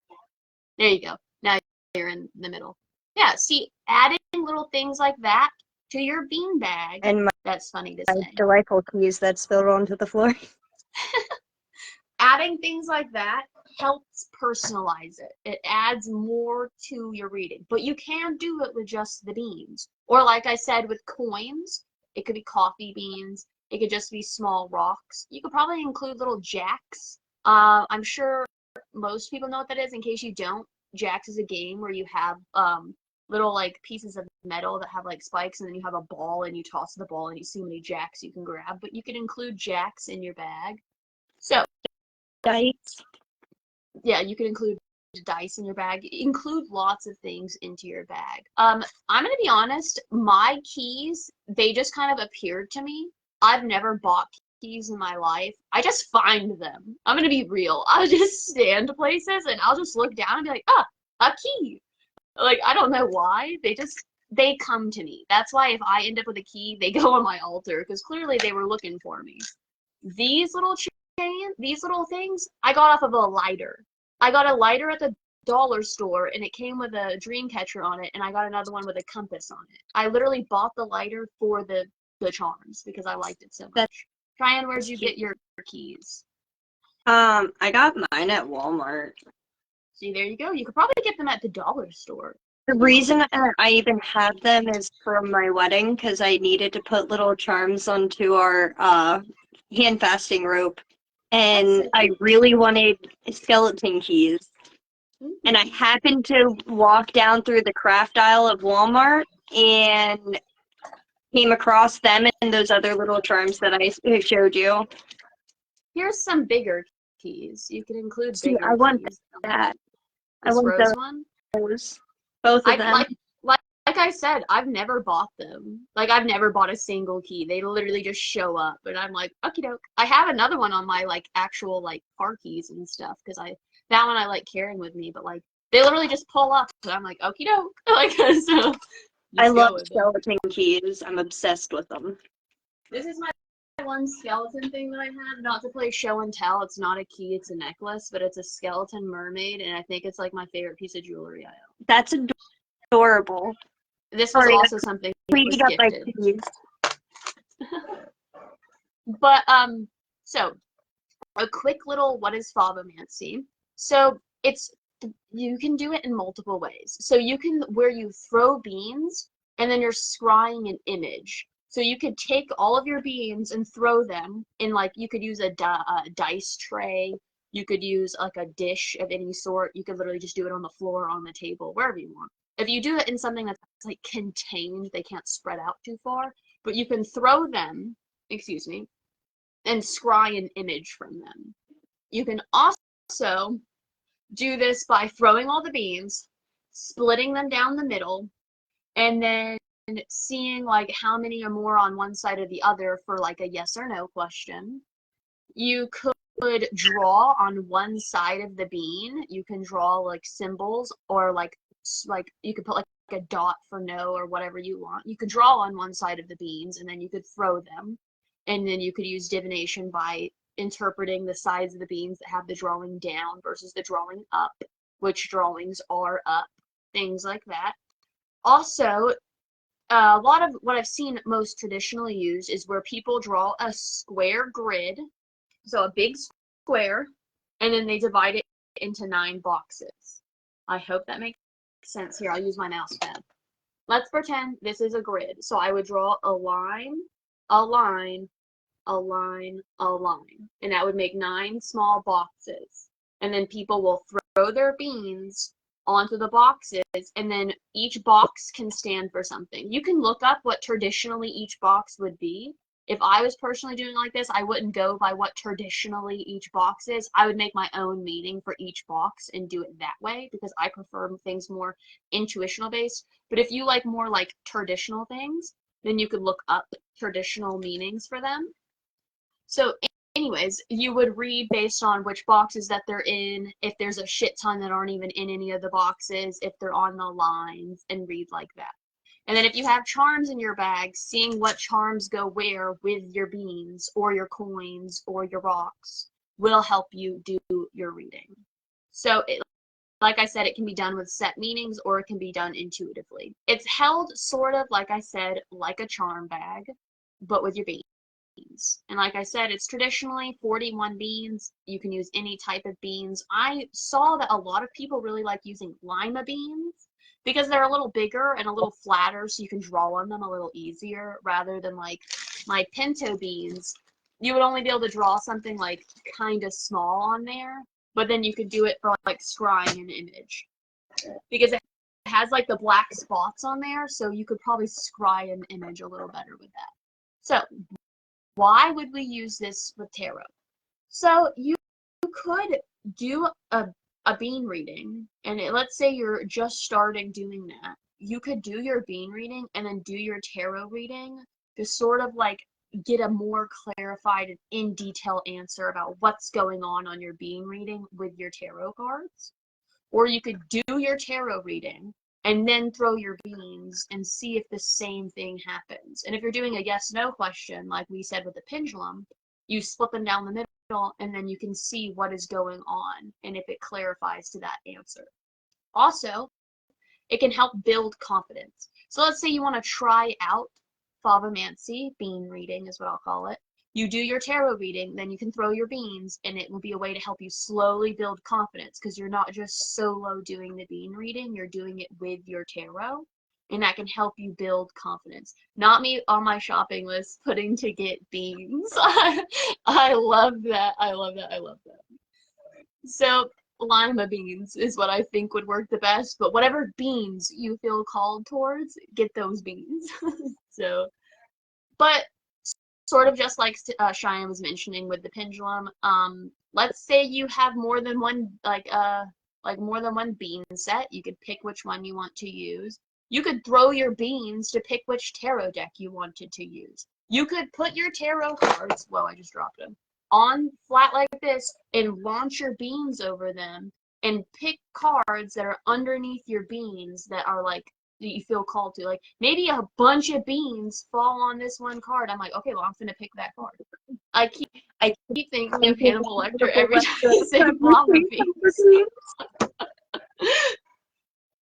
There you go. Now you're in the middle. Yeah, see, adding little things like that to your bean bag, And that's funny to my say. delightful keys that spilled onto the floor. Adding things like that helps personalize it. It adds more to your reading. But you can do it with just the beans. Or like I said, with coins, it could be coffee beans. It could just be small rocks. You could probably include little jacks. I'm sure most people know what that is. In case you don't, jacks is a game where you have little like pieces of metal that have like spikes, and then you have a ball and you toss the ball and you see how many jacks you can grab. But you can include jacks in your bag. So Dice. yeah, you can include dice in your bag. Include lots of things into your bag. I'm gonna be honest, my keys, they just kind of appeared to me. I've never bought keys in my life. I just find them. I'm gonna be real. I'll just stand places and I'll just look down and be like, ah, a key. Like, I don't know why. They come to me. That's why if I end up with a key, they go on my altar, because clearly they were looking for me. These little things, I got off of a lighter. I got a lighter at the dollar store and it came with a dream catcher on it, and I got another one with a compass on it. I literally bought the lighter for the charms because I liked it so That's much. Cheyenne, where'd you cute. get your keys? I got mine at Walmart. See, there you go. You could probably get them at the dollar store. The reason I even have them is from my wedding because I needed to put little charms onto our hand fasting rope, That's and so I cute. really wanted skeleton keys. And I happened to walk down through the craft aisle of Walmart and came across them and those other little charms that I showed you. Here's some bigger keys. You can include See, I bigger want keys. that. I This want rose one. those. Both of I them. like I said, I've never bought them. Like I've never bought a single key. They literally just show up, and I'm like, okie doke. I have another one on my like actual like car keys and stuff because that one I like carrying with me. But like they literally just pull up, and I'm like, okie doke. Like so, I just love go with it. skeleton keys. I'm obsessed with them. This is my one skeleton thing that I have. Not to play show and tell. It's not a key. It's a necklace, but it's a skeleton mermaid, and I think it's like my favorite piece of jewelry I own. That's adorable. This was Sorry, also something that was cleaning up my gifted. keys. But so a quick little what is Faubomancy? So it's you can do it in multiple ways. So you can where you throw beans and then you're scrying an image. So you could take all of your beans and throw them in like you could use a dice tray. You could use like a dish of any sort. You could literally just do it on the floor, on the table, wherever you want. If you do it in something that's like contained, they can't spread out too far. But you can throw them, excuse me, and scry an image from them. You can also do this by throwing all the beans, splitting them down the middle, and then seeing like how many are more on one side or the other for like a yes or no question. You could draw on one side of the bean. You can draw like symbols or like you could put like a dot for no or whatever you want. You could draw on one side of the beans and then you could throw them. And then you could use divination by interpreting the sides of the beans that have the drawing down versus the drawing up, which drawings are up, things like that. Also, a lot of what I've seen most traditionally used is where people draw a square grid, so a big square, and then they divide it into 9 boxes. I hope that makes sense. Here, I'll use my mouse pad. Let's pretend this is a grid. So I would draw a line, a line, a line, a line. And that would make 9 small boxes. And then people will throw their beans onto the boxes, and then each box can stand for something. You can look up what traditionally each box would be. If I was personally doing like this, I wouldn't go by what traditionally each box is. I would make my own meaning for each box and do it that way because I prefer things more intuitional based. But if you like more like traditional things, then you could look up traditional meanings for them. So anyways, you would read based on which boxes that they're in, if there's a shit ton that aren't even in any of the boxes, if they're on the lines, and read like that. And then if you have charms in your bag, seeing what charms go where with your beans or your coins or your rocks will help you do your reading. So like I said, it can be done with set meanings or it can be done intuitively. It's held sort of, like I said, like a charm bag, but with your beans. And like I said, it's traditionally 41 beans. You can use any type of beans. I saw that a lot of people really like using lima beans because they're a little bigger and a little flatter, so you can draw on them a little easier rather than like my pinto beans. You would only be able to draw something like kind of small on there, but then you could do it for like scrying an image because it has like the black spots on there, so you could probably scry an image a little better with that. So why would we use this with tarot? So you could do a a bean reading, and let's say you're just starting doing that, you could do your bean reading and then do your tarot reading to sort of like get a more clarified and in detail answer about what's going on your bean reading with your tarot cards. Or you could do your tarot reading and then throw your beans and see if the same thing happens. And if you're doing a yes/no question, like we said with the pendulum, you split them down the middle and then you can see what is going on and if it clarifies to that answer. Also, it can help build confidence. So let's say you want to try out Favamancy, bean reading is what I'll call it. You do your tarot reading, then you can throw your beans, and it will be a way to help you slowly build confidence because you're not just solo doing the bean reading, you're doing it with your tarot, and that can help you build confidence. Not me on my shopping list putting to get beans. I love that. I love that. I love that. So lima beans is what I think would work the best, but whatever beans you feel called towards, get those beans. So, but sort of just like Cheyenne was mentioning with the pendulum, let's say you have more than one more than one bean set, you could pick which one you want to use. You could throw your beans to pick which tarot deck you wanted to use. You could put your tarot cards, whoa, I just dropped them, on flat like this and launch your beans over them and pick cards that are underneath your beans that are like that you feel called to. Like maybe a bunch of beans fall on this one card. I'm like, okay, well, I'm gonna pick that card. I keep thinking of Hannibal Lecter every time you say lava beans.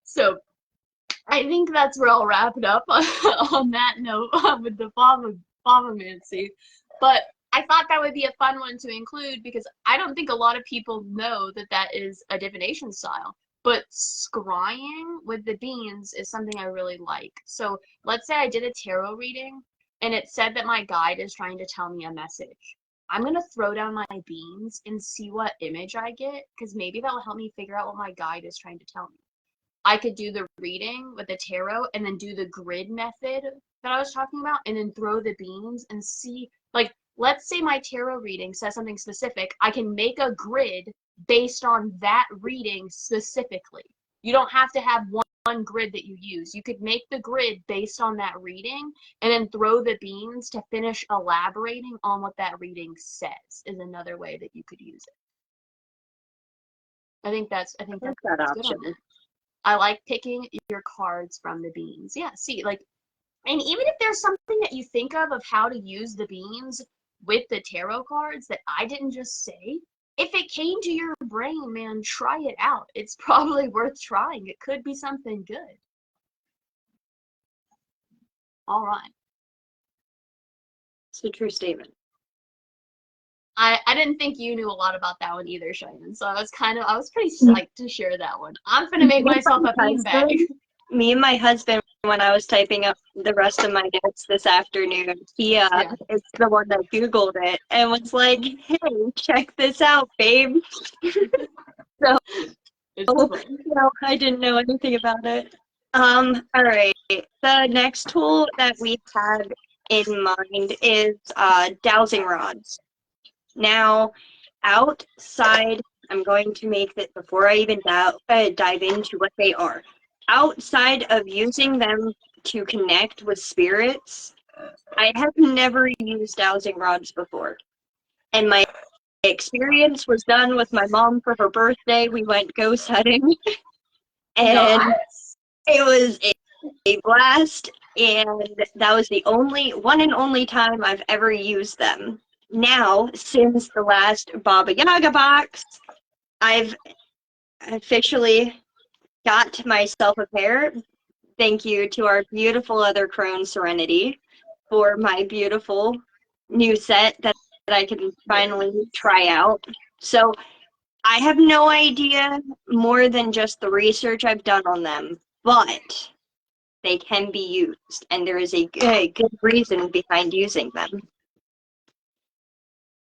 So I think that's where I'll wrap it up on that note with the Favamancy. But I thought that would be a fun one to include because I don't think a lot of people know that that is a divination style. But scrying with the beans is something I really like. So let's say I did a tarot reading and it said that my guide is trying to tell me a message. I'm going to throw down my beans and see what image I get because maybe that will help me figure out what my guide is trying to tell me. I could do the reading with the tarot and then do the grid method that I was talking about and then throw the beans and see, like, let's say my tarot reading says something specific. I can make a grid based on that reading specifically. You don't have to have one grid that you use. You could make the grid based on that reading and then throw the beans to finish elaborating on what that reading says is another way that you could use it. I think that's that good option. on that. I like picking your cards from the beans. Yeah, see, like, and even if there's something that you think of how to use the beans with the tarot cards that I didn't just say, if it came to your brain, man, try it out. It's probably worth trying. It could be something good. All right. It's a true statement. I didn't think you knew a lot about that one either, Cheyenne. So I was pretty psyched to share that one. I'm gonna make myself a beanbag. Me and my husband, when I was typing up the rest of my notes this afternoon, he Yeah. is the one that Googled it and was like, "Hey, check this out, babe." So, It's fun. no, I didn't know anything about it. All right. The next tool that we have in mind is dowsing rods. Now, outside, I'm going to make that before I even dive into what they are. Outside of using them to connect with spirits, I have never used dowsing rods before. And my experience was done with my mom for her birthday. We went ghost hunting, and Nice. it was a blast. And that was the one and only time I've ever used them. Now, since the last Baba Yaga box, I've officially got myself a pair. Thank you to our beautiful other crone, Serenity, for my beautiful new set that I can finally try out. So I have no idea more than just the research I've done on them, but they can be used, and there is a good reason behind using them.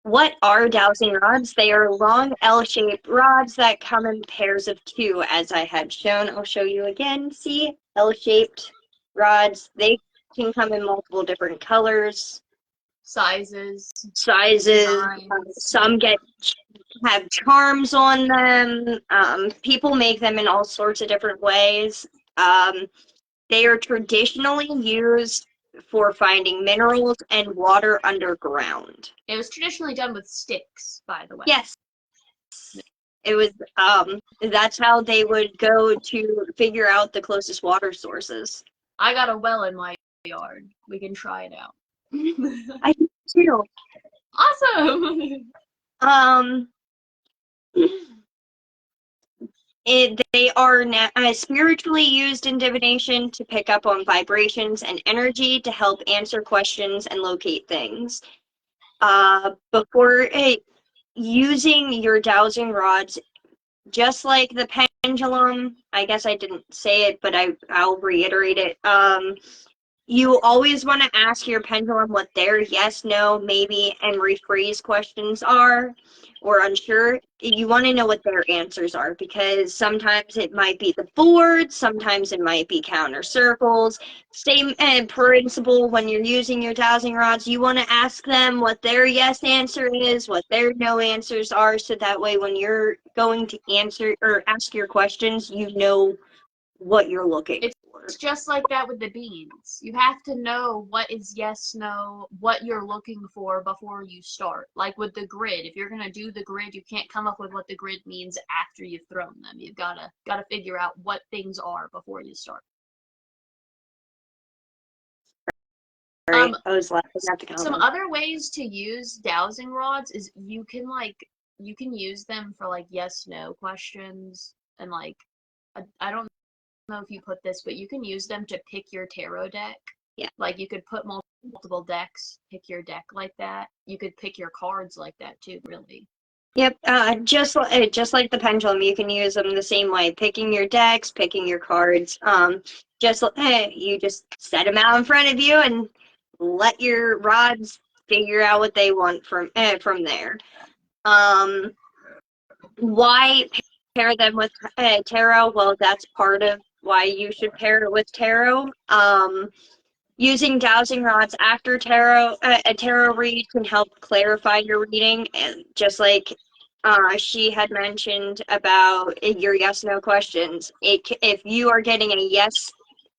What are dowsing rods? They are long L-shaped rods that come in pairs of two, as I had shown. I'll show you again. See? L-shaped rods. They can come in multiple different colors. Sizes. Sizes. Designs. Some get have charms on them. People make them in all sorts of different ways. They are traditionally used for finding minerals and water underground. It was traditionally done with sticks, by the way. Yes. It was, that's how they would go to figure out the closest water sources. I got a well in my yard. We can try it out. I do too. Awesome! Um, they are spiritually used in divination to pick up on vibrations and energy to help answer questions and locate things. Before using your dowsing rods, just like the pendulum, I guess I didn't say it, but I'll reiterate it. You always want to ask your pendulum what their yes, no, maybe, and rephrase questions are, or unsure. You want to know what their answers are, because sometimes it might be the board, sometimes it might be counter circles. Same principle when you're using your dowsing rods. You want to ask them what their yes answer is, what their no answers are, so that way when you're going to answer or ask your questions, you know what you're looking for. It's just like that with the beans. You have to know what is yes, no, what you're looking for before you start. Like with the grid, if you're gonna do the grid, you can't come up with what the grid means after you've thrown them. You've gotta figure out what things are before you start. Right. I was laughing at the Some comment. other ways to use dowsing rods is you can use them for like yes, no questions and like I don't know if you put this, but you can use them to pick your tarot deck. Yeah. Like you could put multiple decks, pick your deck like that. You could pick your cards like that too, really. Yep, just like the pendulum, you can use them the same way. Picking your decks, picking your cards. You just set them out in front of you and let your rods figure out what they want from there. Why pair them with tarot? Well, that's part of why you should pair it with tarot. Using dowsing rods after tarot, a tarot read can help clarify your reading, and just like she had mentioned about your yes/no questions. If you are getting a yes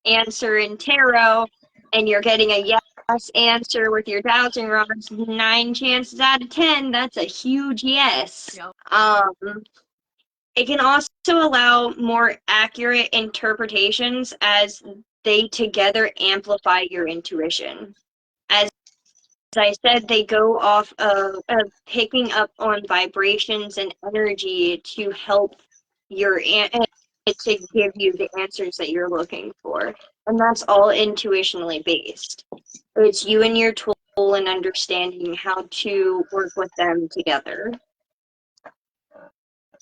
answer in tarot, and you're getting a yes answer with your dowsing rods, 9 chances out of 10, that's a huge yes. Yep. It can also allow more accurate interpretations as they together amplify your intuition. As I said, they go off of picking up on vibrations and energy to help to give you the answers that you're looking for. And that's all intuitionally based. It's you and your tool and understanding how to work with them together.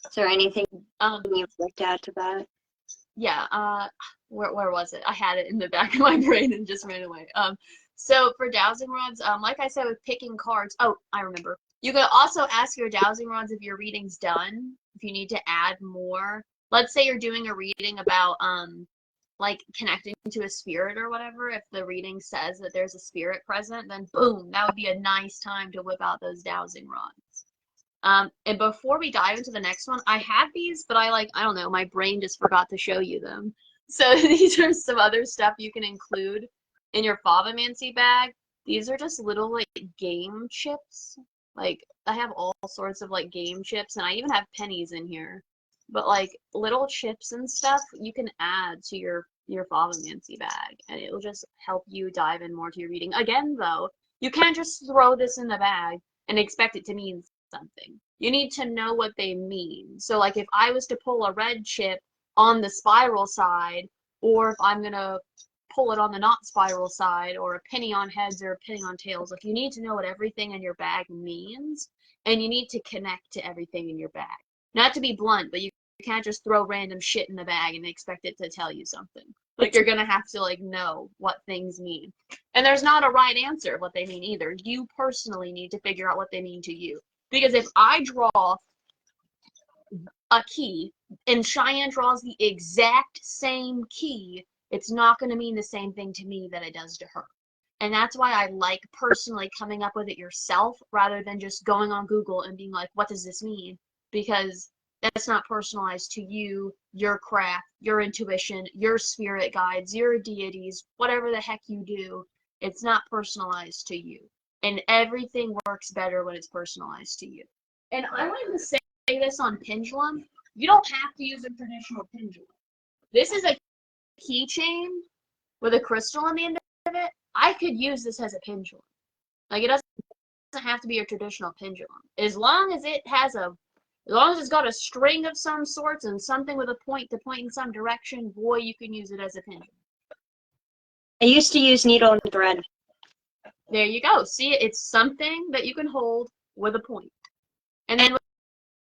Is there anything you'd like to add to that? Yeah, where was it? I had it in the back of my brain and just ran away. So for dowsing rods, like I said with picking cards, oh, I remember. You could also ask your dowsing rods if your reading's done, if you need to add more. Let's say you're doing a reading about like connecting to a spirit or whatever. If the reading says that there's a spirit present, then boom, that would be a nice time to whip out those dowsing rods. And before we dive into the next one, I have these, but I don't know, my brain just forgot to show you them. So these are some other stuff you can include in your Favamancy bag. These are just little like game chips. Like I have all sorts of like game chips, and I even have pennies in here. But like little chips and stuff you can add to your Favamancy bag, and it will just help you dive in more to your reading. Again, though, you can't just throw this in the bag and expect it to mean something. You need to know what they mean. So like if I was to pull a red chip on the spiral side, or if I'm gonna pull it on the not spiral side, or a penny on heads or a penny on tails, like you need to know what everything in your bag means, and you need to connect to everything in your bag. Not to be blunt, but you can't just throw random shit in the bag and expect it to tell you something. Like you're gonna have to like know what things mean. And there's not a right answer of what they mean either. You personally need to figure out what they mean to you. Because if I draw a key and Cheyenne draws the exact same key, it's not going to mean the same thing to me that it does to her. And that's why I like personally coming up with it yourself rather than just going on Google and being like, what does this mean? Because that's not personalized to you, your craft, your intuition, your spirit guides, your deities, whatever the heck you do. It's not personalized to you. And everything works better when it's personalized to you. And I wanted to say this on pendulum. You don't have to use a traditional pendulum. This is a keychain with a crystal on the end of it. I could use this as a pendulum. Like, it doesn't have to be a traditional pendulum. As long as it's got a string of some sorts and something with a point to point in some direction, boy, you can use it as a pendulum. I used to use needle and thread. There you go. See, it's something that you can hold with a point. And then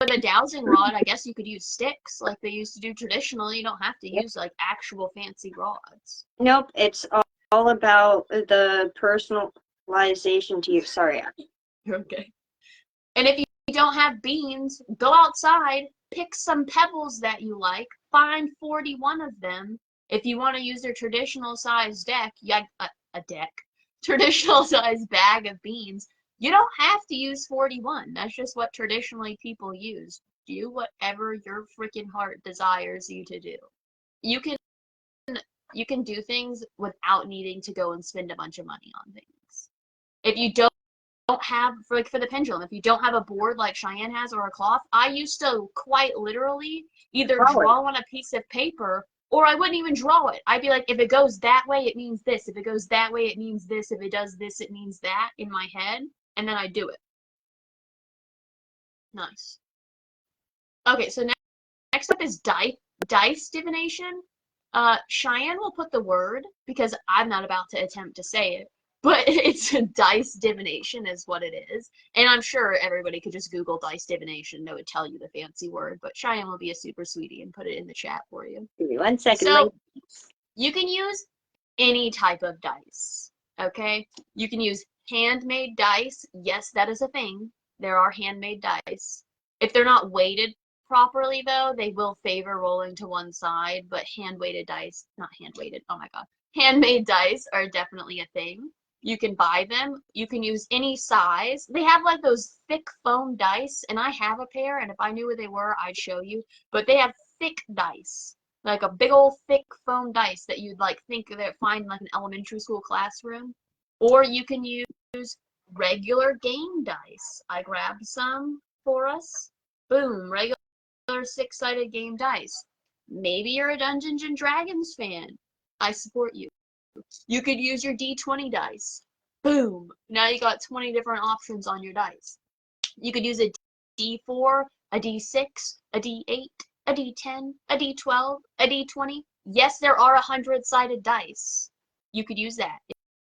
with a dowsing rod, I guess you could use sticks like they used to do traditionally. You don't have to use like actual fancy rods. Nope, it's all about the personalization to you. Sorry. Okay. And if you don't have beans, go outside, pick some pebbles that you like, find 41 of them. If you want to use their traditional size traditional size bag of beans, you don't have to use 41. That's just what traditionally people use. Do whatever your freaking heart desires you to do. You can do things without needing to go and spend a bunch of money on things. If you don't have, for the pendulum, if you don't have a board like Cheyenne has or a cloth, I used to quite literally either draw on a piece of paper, or I wouldn't even draw it. I'd be like, if it goes that way, it means this. If it goes that way, it means this. If it does this, it means that, in my head, and then I do it. Nice. Okay, so next up is dice divination. Cheyenne will put the word, because I'm not about to attempt to say it, but it's dice divination is what it is. And I'm sure everybody could just Google dice divination. It would tell you the fancy word, but Cheyenne will be a super sweetie and put it in the chat for you. Give me 1 second. So you can use any type of dice, okay? You can use handmade dice. Yes, that is a thing. There are handmade dice. If they're not weighted properly, though, they will favor rolling to one side, but hand-weighted dice, not hand-weighted, oh my god, handmade dice are definitely a thing. You can buy them. You can use any size. They have like those thick foam dice, and I have a pair, and if I knew where they were, I'd show you. But they have thick dice, like a big old thick foam dice that you'd like think that find in like an elementary school classroom. Or you can use regular game dice. I grabbed some for us. Boom, regular 6-sided game dice. Maybe you're a Dungeons and Dragons fan. I support you. You could use your D20 dice. Boom. Now you got 20 different options on your dice. You could use a D4, a D6, a D8, a D10, a D12, a D20. Yes, there are 100-sided dice. You could use that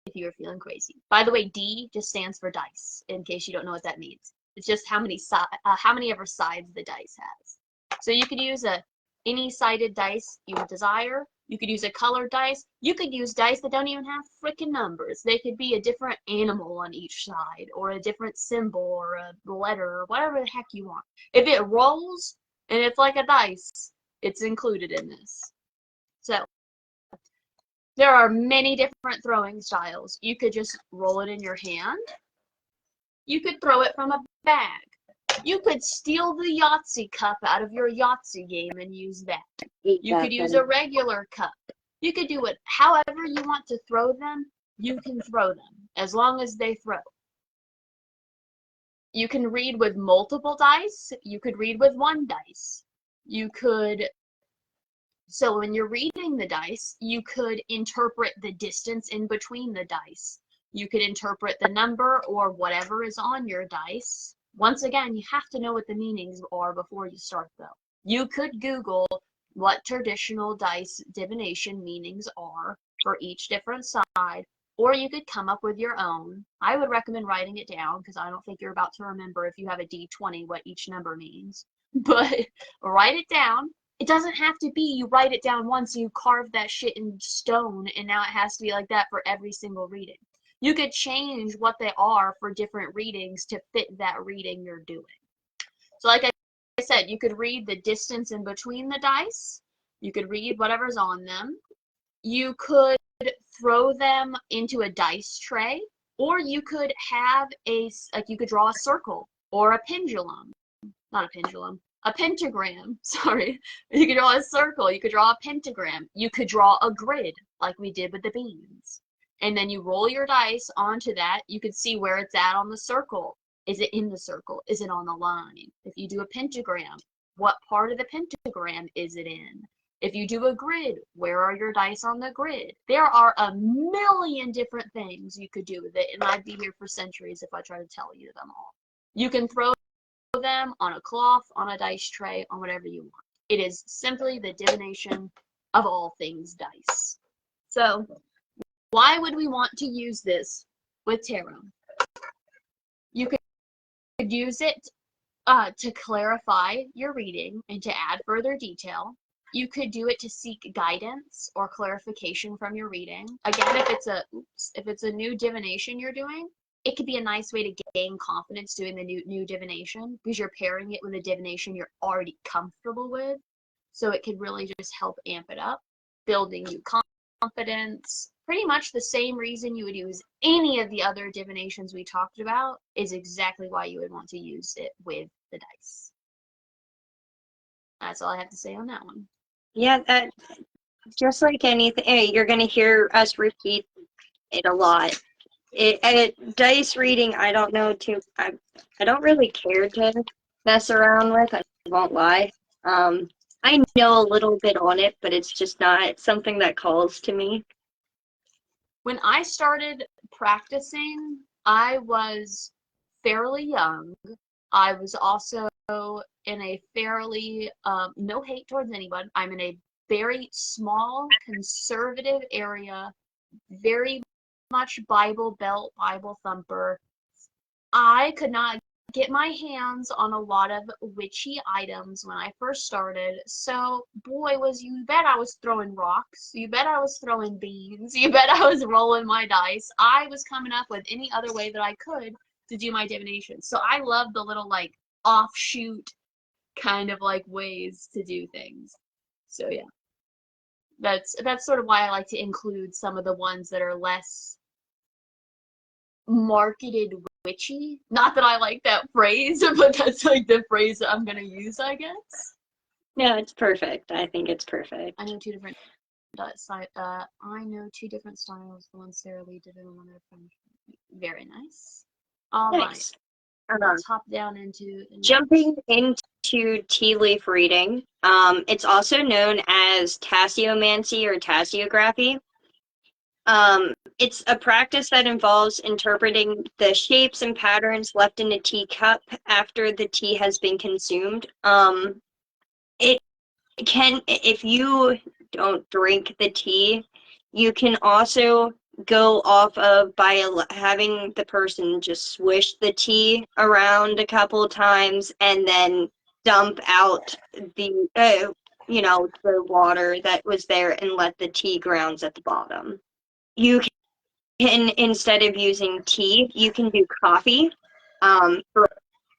if you were feeling crazy. By the way, D just stands for dice, in case you don't know what that means. It's just how many ever sides the dice has. So you could use any sided dice you desire. You could use a colored dice. You could use dice that don't even have freaking numbers. They could be a different animal on each side, or a different symbol, or a letter, or whatever the heck you want. If it rolls and it's like a dice, it's included in this. So there are many different throwing styles. You could just roll it in your hand. You could throw it from a bag. You could steal the Yahtzee cup out of your Yahtzee game and use that. You could use a regular cup. You could do it however you want to throw them. You can throw them as long as they throw. You can read with multiple dice. You could read with one dice. So when you're reading the dice, you could interpret the distance in between the dice. You could interpret the number or whatever is on your dice. Once again, you have to know what the meanings are before you start, though. You could Google what traditional dice divination meanings are for each different side, or you could come up with your own. I would recommend writing it down, because I don't think you're about to remember if you have a D20 what each number means. But write it down. It doesn't have to be you write it down once, you carve that shit in stone, and now it has to be like that for every single reading. You could change what they are for different readings to fit that reading you're doing. So like I said, you could read the distance in between the dice. You could read whatever's on them. You could throw them into a dice tray, or you could have you could draw a circle or a pendulum. Not a pendulum, a pentagram. Sorry. You could draw a circle, you could draw a pentagram, you could draw a grid like we did with the beans. And then you roll your dice onto that. You could see where it's at on the circle. Is it in the circle? Is it on the line? If you do a pentagram, what part of the pentagram is it in? If you do a grid, where are your dice on the grid? There are a million different things you could do with it, and I'd be here for centuries if I try to tell you them all. You can throw them on a cloth, on a dice tray, on whatever you want. It is simply the divination of all things dice. So, why would we want to use this with tarot? You could use it to clarify your reading and to add further detail. You could do it to seek guidance or clarification from your reading. Again, if it's a new divination you're doing, it could be a nice way to gain confidence doing the new divination because you're pairing it with a divination you're already comfortable with. So it could really just help amp it up, building you confidence. Pretty much the same reason you would use any of the other divinations we talked about is exactly why you would want to use it with the dice. That's all I have to say on that one. Yeah, that just like anything, you're going to hear us repeat it a lot. Dice reading, I don't know I don't really care to mess around with. I won't lie. I know a little bit on it, but it's just not something that calls to me. When I started practicing, I was fairly young. I was also in a fairly, no hate towards anyone. I'm in a very small, conservative area, very much Bible Belt, Bible thumper. I could not get my hands on a lot of witchy items when I first started. So, boy, you bet I was throwing rocks. You bet I was throwing beans. You bet I was rolling my dice. I was coming up with any other way that I could to do my divination. So I love the little like offshoot kind of like ways to do things. So yeah. That's sort of why I like to include some of the ones that are less marketed witchy. Not that I like that phrase, but that's like the phrase that I'm gonna use, I guess. No, it's perfect. I think it's perfect. I know two different styles. The one Sarah Lee did and one of her friends. Very nice. All Nice. right. Let's hop down into Jumping into tea leaf reading. It's also known as tasseomancy or tasseography. It's a practice that involves interpreting the shapes and patterns left in a teacup after the tea has been consumed. It can, if you don't drink the tea, you can also go off of by having the person just swish the tea around a couple times and then dump out the, the water that was there and let the tea grounds at the bottom. You can, instead of using tea, you can do coffee. For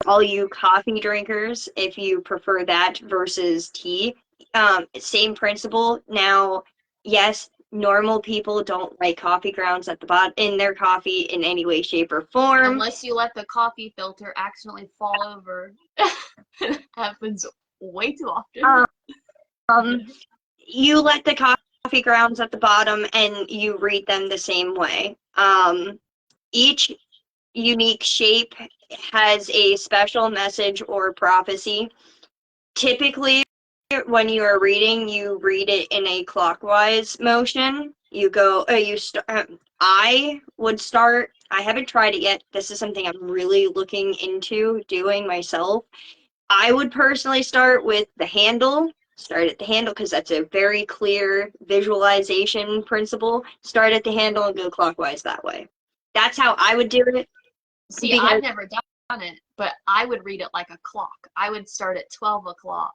all you coffee drinkers, if you prefer that versus tea, same principle. Now, yes, normal people don't like coffee grounds at the bottom in their coffee in any way, shape, or form. Unless you let the coffee filter accidentally fall over. Happens way too often. You let the coffee grounds at the bottom and you read them the same way. Each unique shape has a special message or prophecy. Typically, when you are reading, you read it in a clockwise motion. I would start, I haven't tried it yet. This is something I'm really looking into doing myself. I would personally start with the handle. Start at the handle because that's a very clear visualization principle. Start at the handle and go clockwise that way. That's how I would do it. See, I've never done it, but I would read it like a clock. I would start at 12 o'clock,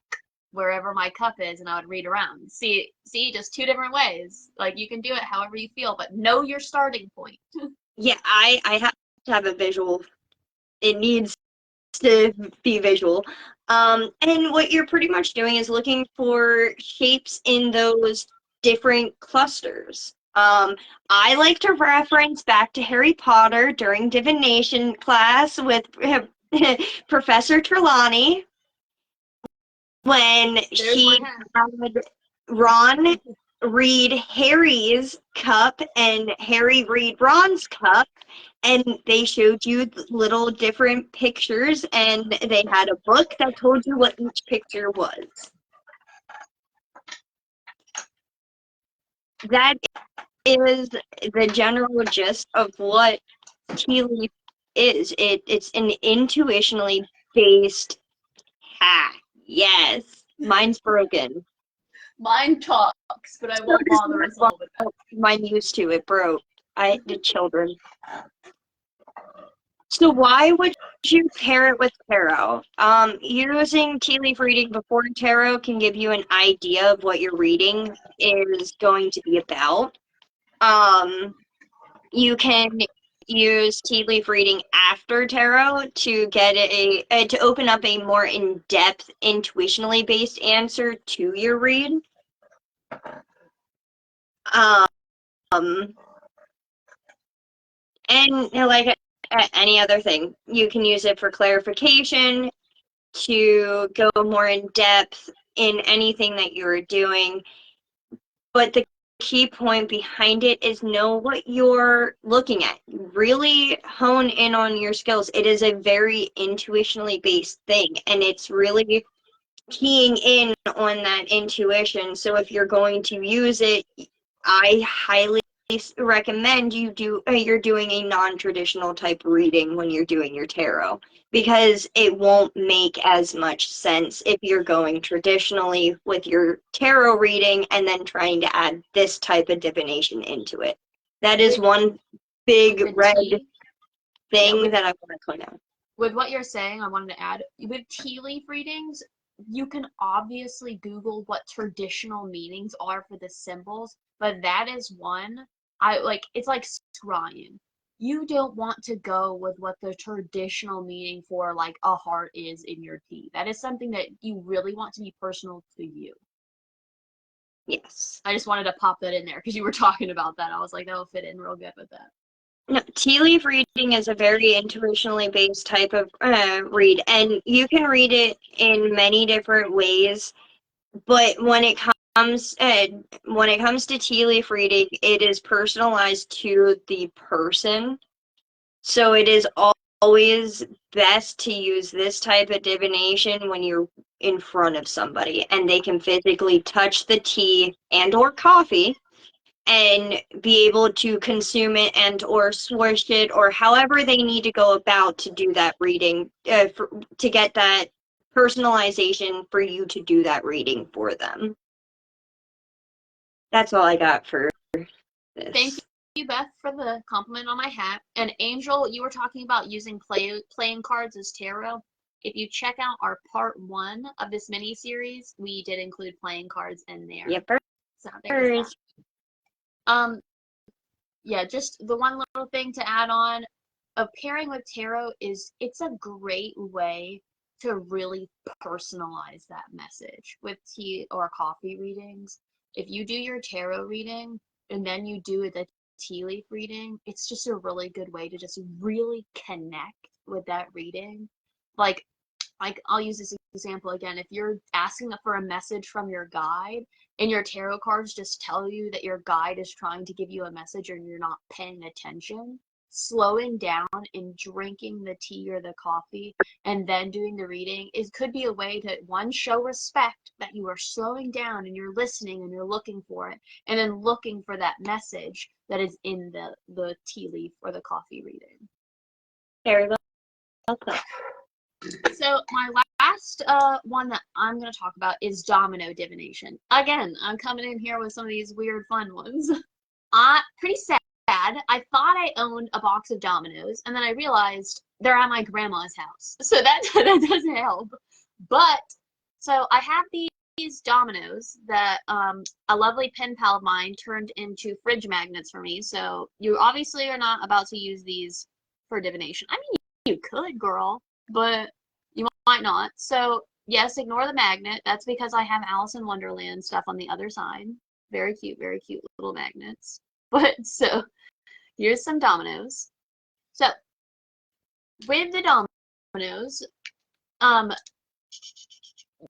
wherever my cup is, and I would read around. See, just two different ways. Like, you can do it however you feel, but know your starting point. Yeah, I have to have a visual. It needs to be visual. And what you're pretty much doing is looking for shapes in those different clusters. I like to reference back to Harry Potter during Divination class with Professor Trelawney when There's my he hat. had Ron read Harry's cup and Harry read Ron's cup, and they showed you little different pictures, and they had a book that told you what each picture was. That is the general gist of what tea leaf is. It's an intuitionally based hack. Yes, mine's broken. Mine talks, but I So won't does bother us mine. all with that. Well, mine used to. It broke. I the children. So why would you pair it with tarot? Using tea leaf reading before tarot can give you an idea of what your reading is going to be about. Um, you can use tea leaf reading after tarot to get to open up a more in-depth, intuitionally based answer to your read. Um, and like any other thing, you can use it for clarification, to go more in depth in anything that you're doing. But the key point behind it is know what you're looking at. Really hone in on your skills. It is a very intuitionally based thing, and it's really keying in on that intuition. So if you're going to use it, I highly recommend you're doing a non-traditional type reading when you're doing your tarot, because it won't make as much sense if you're going traditionally with your tarot reading and then trying to add this type of divination into it. That is With one big the red tea, yeah, thing that I want to point out. with what you're saying, I wanted to add with tea leaf readings, you can obviously Google what traditional meanings are for the symbols, but that is one I like. It's like scrying. You don't want to go with what the traditional meaning for like a heart is in your tea. That is something that you really want to be personal to you. Yes. I just wanted to pop that in there because you were talking about that. I was like, that'll fit in real good with that. No, tea leaf reading is a very intuitionally based type of read, and you can read it in many different ways. But when it comes to tea leaf reading, it is personalized to the person. So it is always best to use this type of divination when you're in front of somebody and they can physically touch the tea and or coffee and be able to consume it and or swish it or however they need to go about to do that reading, to get that personalization for you to do that reading for them. That's all I got for Thank this. you, Beth, for the compliment on my hat. And Angel, you were talking about using playing cards as tarot. If you check out our part one of this mini series, we did include playing cards in there. Yep. So there's that. Um, yeah, just the one little thing to add on of pairing with tarot is it's a great way to really personalize that message with tea or coffee readings. If you do your tarot reading and then you do the tea leaf reading, it's just a really good way to just really connect with that reading. Like I'll use this example again. If you're asking for a message from your guide and your tarot cards just tell you that your guide is trying to give you a message and you're not paying attention, slowing down and drinking the tea or the coffee and then doing the reading is could be a way to one show respect that you are slowing down and you're listening and you're looking for it and then looking for that message that is in the tea leaf or the coffee reading. Very well put. So my last one that I'm going to talk about is domino divination. Again, I'm coming in here with some of these weird fun ones. Pretty sad. I thought I owned a box of dominoes, and then I realized they're at my grandma's house. So that that doesn't help. But so I have these dominoes that a lovely pen pal of mine turned into fridge magnets for me. So you obviously are not about to use these for divination. I mean, you could, girl, but you might not. So yes, ignore the magnet. That's because I have Alice in Wonderland stuff on the other side. Very cute little magnets. But so here's some dominoes. So with the dominoes, um,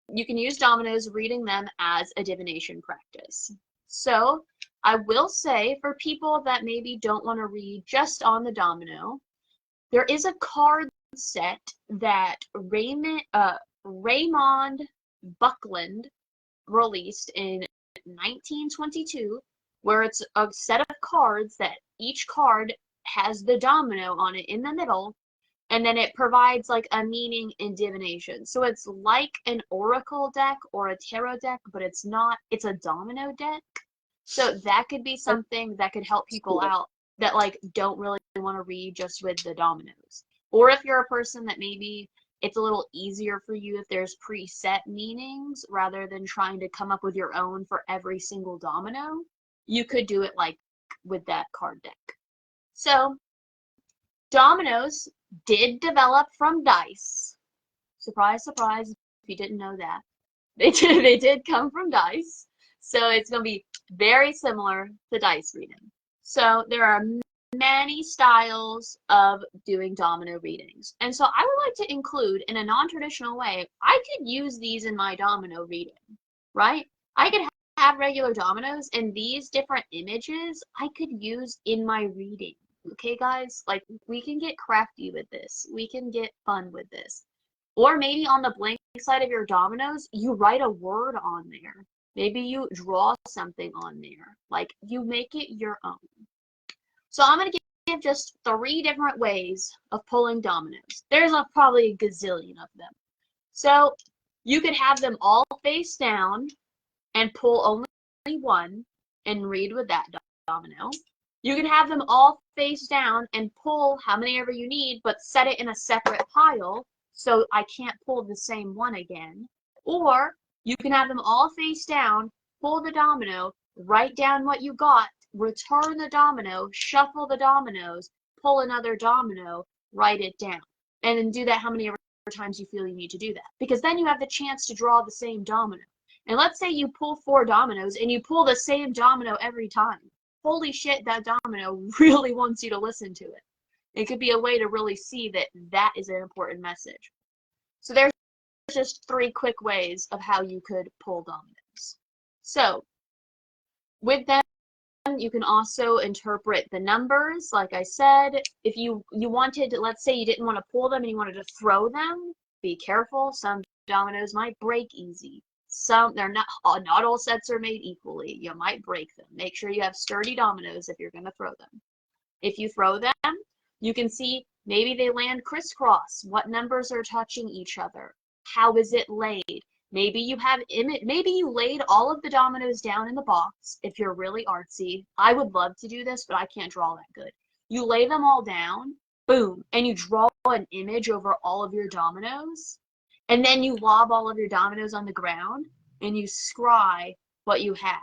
you can use dominoes reading them as a divination practice. So I will say for people that maybe don't want to read just on the domino, there is a card set that Raymond Buckland released in 1922, where it's a set of cards that each card has the domino on it in the middle, and then it provides like a meaning in divination. So it's like an oracle deck or a tarot deck, but it's not, it's a domino deck. So that could be something that could help people out that like don't really want to read just with the dominoes. Or if you're a person that maybe it's a little easier for you if there's preset meanings rather than trying to come up with your own for every single domino, you could do it like with that card deck. So dominoes did develop from dice. Surprise, surprise, if you didn't know that. They did come from dice. So it's going to be very similar to dice reading. So there are many styles of doing domino readings. And so I would like to include in a non-traditional way, I could use these in my domino reading, right? I could have regular dominoes and these different images I could use in my reading. Okay, guys? Like, we can get crafty with this. We can get fun with this. Or maybe on the blank side of your dominoes, you write a word on there. Maybe you draw something on there. Like, you make it your own. So I'm going to give just 3 different ways of pulling dominoes. There's probably a gazillion of them. So you could have them all face down and pull only one and read with that domino. You can have them all face down and pull how many ever you need, but set it in a separate pile so I can't pull the same one again. Or you can have them all face down, pull the domino, write down what you got, return the domino, shuffle the dominoes, pull another domino, write it down. And then do that how many ever times you feel you need to do that. Because then you have the chance to draw the same domino. And let's say you pull 4 dominoes and you pull the same domino every time. Holy shit, that domino really wants you to listen to it. It could be a way to really see that that is an important message. So there's just 3 quick ways of how you could pull dominoes. So with them, you can also interpret the numbers. Like I said, if you wanted, let's say you didn't want to pull them and you wanted to throw them, be careful. Some dominoes might break easy. Some, they're not all sets are made equally. You might break them. Make sure you have sturdy dominoes if you're going to throw them. If you throw them, you can see maybe they land crisscross. What numbers are touching each other? How is it laid? Maybe you have maybe you laid all of the dominoes down in the box if you're really artsy. I would love to do this, but I can't draw that good. You lay them all down, boom, and you draw an image over all of your dominoes, and then you lob all of your dominoes on the ground and you scry what you have.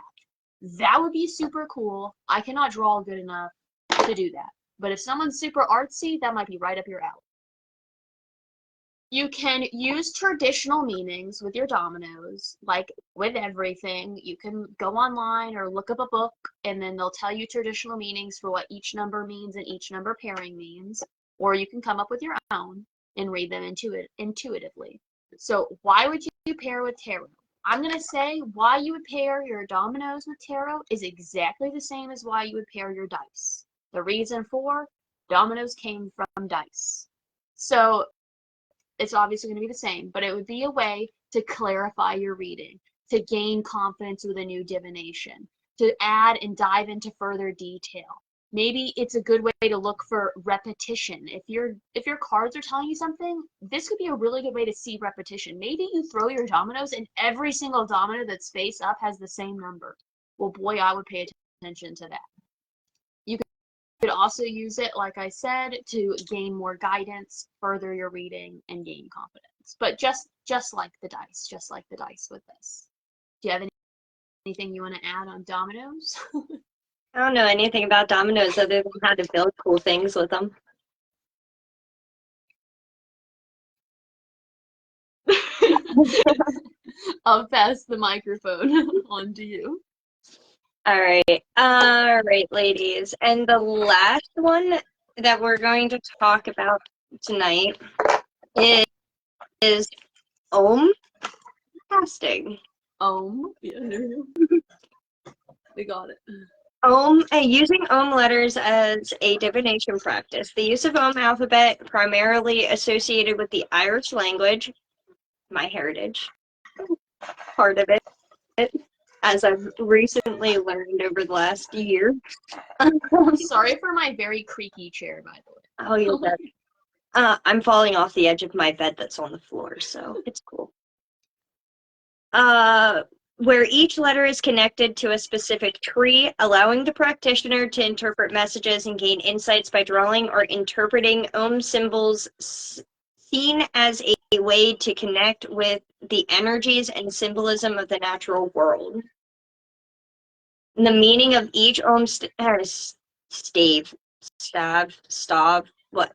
That would be super cool. I cannot draw good enough to do that. But if someone's super artsy, that might be right up your alley. You can use traditional meanings with your dominoes, like with everything. You can go online or look up a book, and then they'll tell you traditional meanings for what each number means and each number pairing means. Or you can come up with your own and read them intuitively. So why would you pair with tarot? I'm going to say why you would pair your dominoes with tarot is exactly the same as why you would pair your dice. The reason for dominoes came from dice. So it's obviously going to be the same, but it would be a way to clarify your reading, to gain confidence with a new divination, to add and dive into further detail. Maybe it's a good way to look for repetition. If your cards are telling you something, this could be a really good way to see repetition. Maybe you throw your dominoes and every single domino that's face up has the same number. Well, boy, I would pay attention to that. You could also use it, like I said, to gain more guidance, further your reading, and gain confidence. But just like the dice with this. Do you have anything you want to add on dominoes? I don't know anything about dominoes other than how to build cool things with them. I'll pass the microphone on to you. All right. All right, ladies. And the last one that we're going to talk about tonight is ohm casting. Yeah, there we go. We got it. Using ohm letters as a divination practice. The use of ohm alphabet primarily associated with the Irish language, my heritage, part of it, as I've recently learned over the last year. Sorry for my very creaky chair, by the way. Oh, you're good. I'm falling off the edge of my bed that's on the floor, so it's cool. Where each letter is connected to a specific tree, allowing the practitioner to interpret messages and gain insights by drawing or interpreting ohm symbols seen as a way to connect with the energies and symbolism of the natural world. The meaning of each ohm stav, what,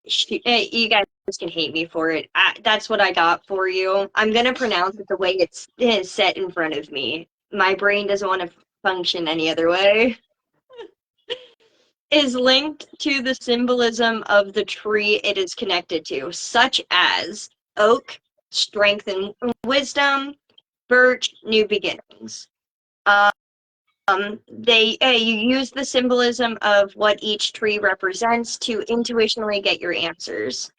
you guys can hate me for it. That's what I got for you. I'm gonna pronounce it the way it's set in front of me. My brain doesn't want to function any other way. Is linked to the symbolism of the tree it is connected to, such as oak, strength and wisdom, birch, new beginnings. You use the symbolism of what each tree represents to intuitionally get your answers.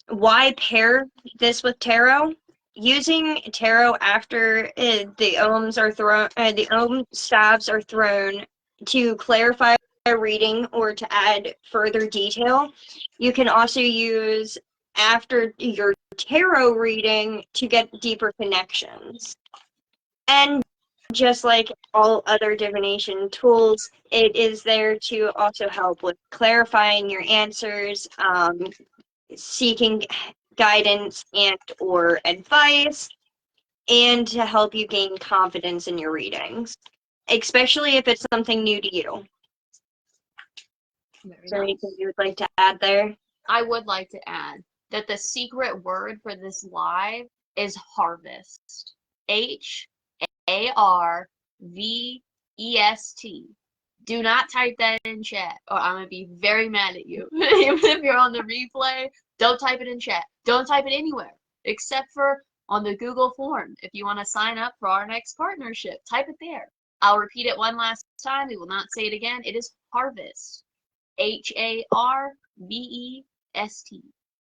Why pair this with tarot? Using tarot after the the ohm staves are thrown to clarify a reading or to add further detail. You can also use after your tarot reading to get deeper connections. And just like all other divination tools, it is there to also help with clarifying your answers, seeking guidance and or advice, and to help you gain confidence in your readings, especially if it's something new to you. Very Is there anything nice. you would like to add there? I would like to add that the secret word for this live is harvest. HARVEST. Do not type that in chat, or I'm going to be very mad at you. Even if you're on the replay, don't type it in chat. Don't type it anywhere, except for on the Google form. If you want to sign up for our next partnership, type it there. I'll repeat it one last time. We will not say it again. It is harvest. HARVEST.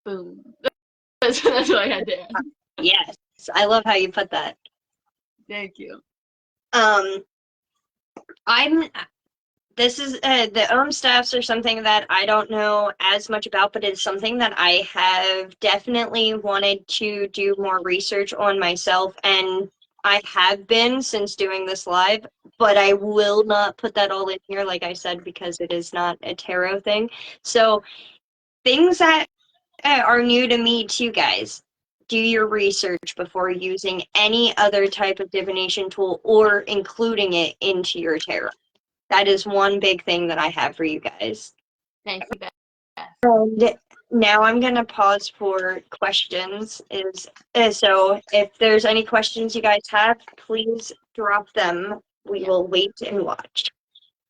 Boom. That's what I had to add. Yes, I love how you put that. Thank you. I'm this is the ohm staffs are something that I don't know as much about, but it's something that I have definitely wanted to do more research on myself, and I have been since doing this live, but I will not put that all in here, like I said, because it is not a tarot thing. So things that are new to me too, guys. Do your research before using any other type of divination tool or including it into your tarot. That is one big thing that I have for you guys. Thank you, Beth. And now I'm gonna pause for questions. So if there's any questions you guys have, please drop them. We will wait and watch.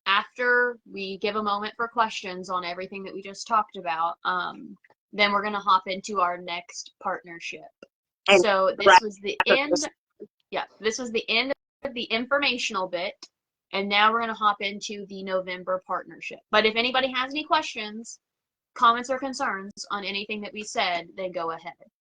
After we give a moment for questions on everything that we just talked about, then we're gonna hop into our next partnership. And So this was the end. Yeah, this was the end of the informational bit, and now we're gonna hop into the November partnership. But if anybody has any questions, comments, or concerns on anything that we said, then go ahead.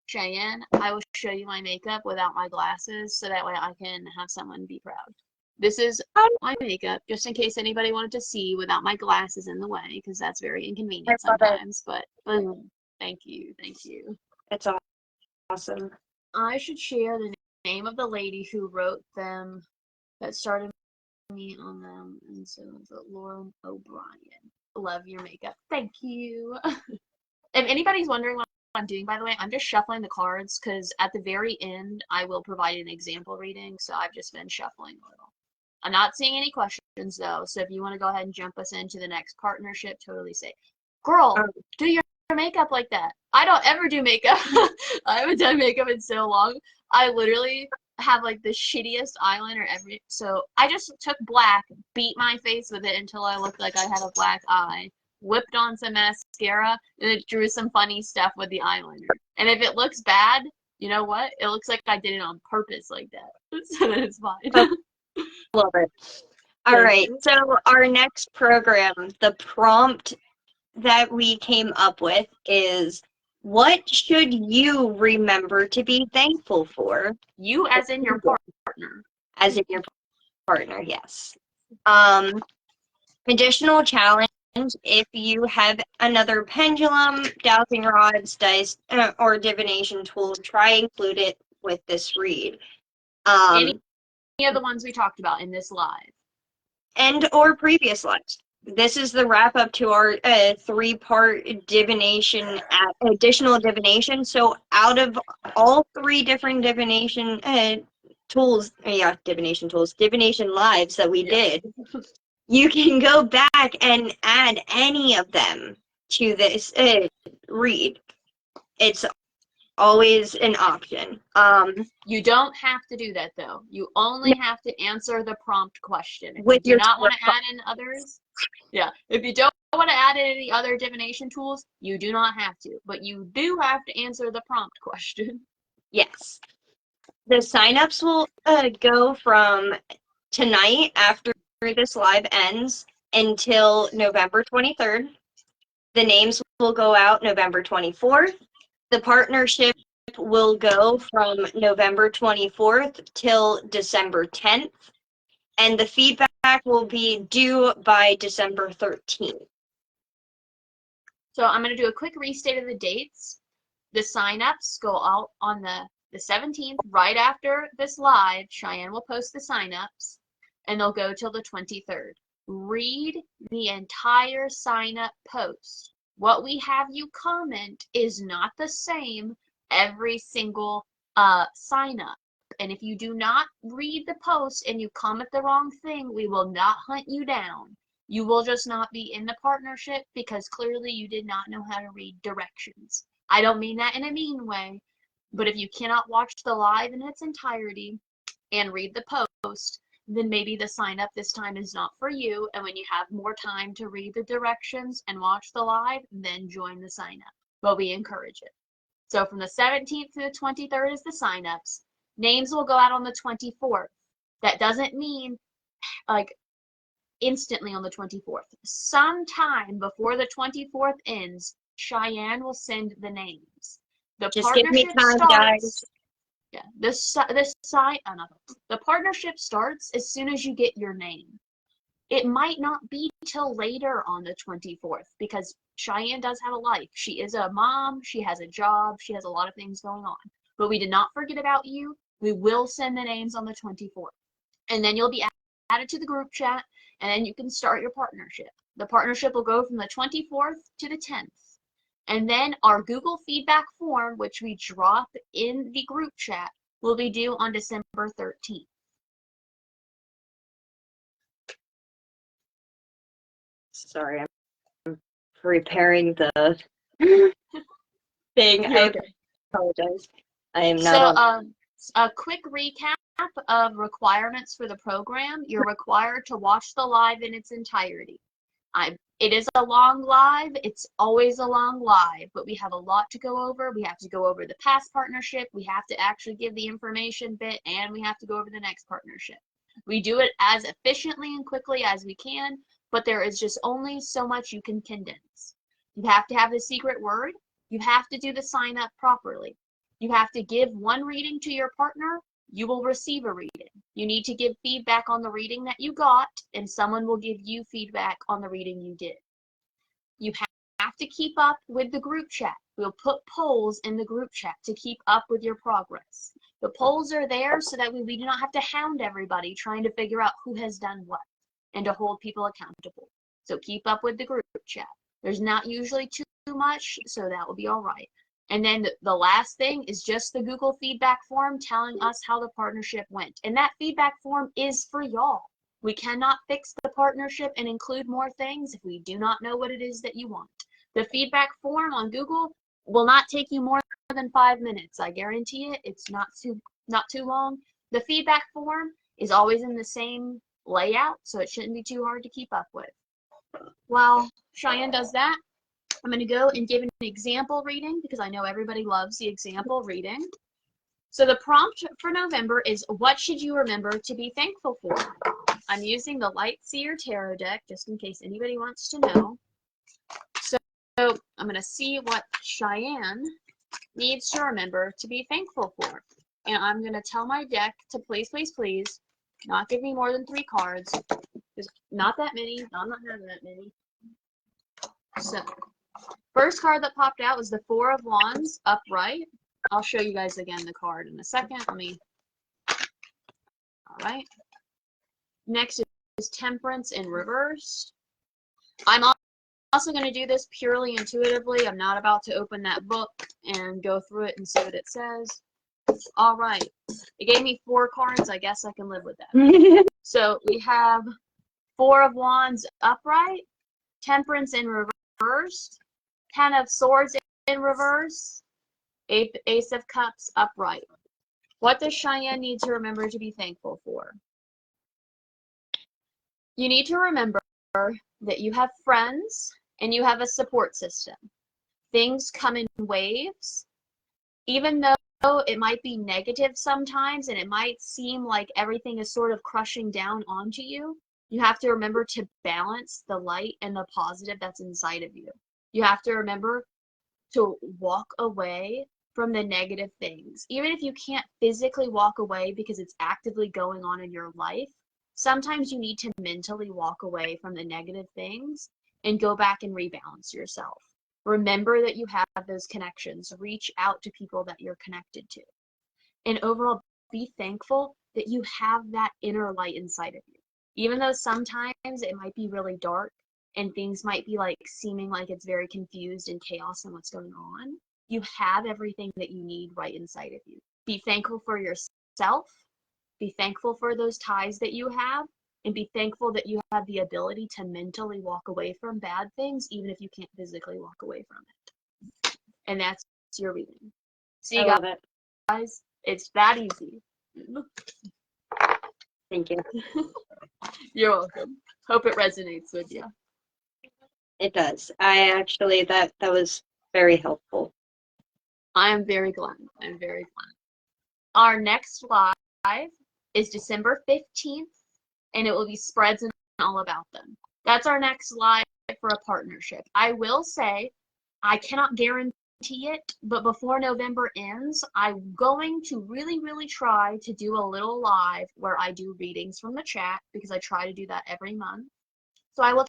Cheyenne, I will show you my makeup without my glasses so that way I can have someone be proud. This is my makeup, just in case anybody wanted to see without my glasses in the way, because that's very I inconvenient love it. sometimes. But boom, thank you, thank you. It's awesome. I should share the name of the lady who wrote them, that started me on them, and so it's Lauren O'Brien. Love your makeup. Thank you. If anybody's wondering what I'm doing, by the way, I'm just shuffling the cards because at the very end I will provide an example reading, so I've just been shuffling a little. I'm not seeing any questions though, so if you want to go ahead and jump us into the next partnership, totally safe. Girl, do your makeup like that. I don't ever do makeup. I haven't done makeup in so long. I literally have like the shittiest eyeliner ever. So I just took black, beat my face with it until I looked like I had a black eye, whipped on some mascara, and then drew some funny stuff with the eyeliner. And if it looks bad, you know what? It looks like I did it on purpose like that. So then it's fine. I love it. All Thank right, you. so our next program, the prompt that we came up with is, what should you remember to be thankful for? You as in your partner. As in your partner, yes. Additional challenge, if you have another pendulum, dowsing rods, dice, or divination tool, try include it with this read. Any of the ones we talked about in this live. And or previous lives. This is the wrap up to our 3-part divination, additional divination. So out of all 3 different divination tools, divination lives that we did, you can go back and add any of them to this read. It's always an option. You don't have to do that though. You only have to answer the prompt question. If with you do your not want to add in others, if you don't want to add in any other divination tools, you do not have to. But you do have to answer the prompt question. Yes. The signups will go from tonight after this live ends until November 23rd. The names will go out November 24th. The partnership will go from November 24th till December 10th. And the feedback will be due by December 13th. So I'm going to do a quick restate of the dates. The signups go out on the 17th, right after this live. Cheyenne will post the signups, and they'll go till the 23rd. Read the entire sign-up post. What we have you comment is not the same every single sign-up. And if you do not read the post and you comment the wrong thing, we will not hunt you down. You will just not be in the partnership because clearly you did not know how to read directions. I don't mean that in a mean way, but if you cannot watch the live in its entirety and read the post, then maybe the sign up this time is not for you. And when you have more time to read the directions and watch the live, then join the sign up. But we encourage it. So from the 17th to the 23rd is the sign ups. Names will go out on the 24th. That doesn't mean like instantly on the 24th. Sometime before the 24th ends, Cheyenne will send the names. The Just give me partnership time, guys. starts. Yeah, the partnership starts as soon as you get your name. It might not be till later on the 24th because Cheyenne does have a life. She is a mom, she has a job, she has a lot of things going on. But we did not forget about you. We will send the names on the 24th. And then you'll be added to the group chat, and then you can start your partnership. The partnership will go from the 24th to the 10th. And then our Google feedback form, which we drop in the group chat, will be due on December 13th. Sorry, I'm preparing the thing. I apologize. I am not on. A quick recap of requirements for the program. You're required to watch the live in its entirety. It is a long live. It's always a long live, but we have a lot to go over. We have to go over the past partnership. We have to actually give the information bit, and we have to go over the next partnership. We do it as efficiently and quickly as we can, but there is just only so much you can condense. You have to have the secret word. You have to do the sign up properly. You have to give one reading to your partner. You will receive a reading. You need to give feedback on the reading that you got, and someone will give you feedback on the reading you did. You have to keep up with the group chat. We'll put polls in the group chat to keep up with your progress. The polls are there so that we do not have to hound everybody trying to figure out who has done what and to hold people accountable. So keep up with the group chat. There's not usually too much, so that will be all right. And then the last thing is just the Google feedback form telling us how the partnership went. And that feedback form is for y'all. We cannot fix the partnership and include more things if we do not know what it is that you want. The feedback form on Google will not take you more than 5 minutes. I guarantee it. It's not too long. The feedback form is always in the same layout, so it shouldn't be too hard to keep up with. While Cheyenne does that, I'm going to go and give an example reading because I know everybody loves the example reading. So the prompt for November is, what should you remember to be thankful for? I'm using the Light Seer Tarot deck just in case anybody wants to know. So I'm going to see what Cheyenne needs to remember to be thankful for. And I'm going to tell my deck to please, please, please not give me more than 3 cards. There's not that many. I'm not having that many. So, first card that popped out was the 4 of Wands upright. I'll show you guys again the card in a second. All right. Next is Temperance in reverse. I'm also going to do this purely intuitively. I'm not about to open that book and go through it and see what it says. All right. It gave me 4 cards. I guess I can live with that. So we have 4 of Wands upright, Temperance in reverse, 10 of Swords in reverse, Ace of Cups upright. What does Cheyenne need to remember to be thankful for? You need to remember that you have friends and you have a support system. Things come in waves. Even though it might be negative sometimes and it might seem like everything is sort of crushing down onto you, you have to remember to balance the light and the positive that's inside of you. You have to remember to walk away from the negative things. Even if you can't physically walk away because it's actively going on in your life, sometimes you need to mentally walk away from the negative things and go back and rebalance yourself. Remember that you have those connections. Reach out to people that you're connected to. And overall, be thankful that you have that inner light inside of you. Even though sometimes it might be really dark and things might be like seeming like it's very confused and chaos and what's going on, you have everything that you need right inside of you. Be thankful for yourself. Be thankful for those ties that you have. And be thankful that you have the ability to mentally walk away from bad things, even if you can't physically walk away from it. And that's your reading. See you love it. guys. It's that easy. Thank you. You're welcome. Hope it resonates with you. It does. I actually, that was very helpful. I am very glad. I'm very glad. Our next live is December 15th. And it will be spreads and all about them. That's our next live for a partnership. I will say, I cannot guarantee it, but before November ends, I'm going to really, really try to do a little live where I do readings from the chat because I try to do that every month. So I will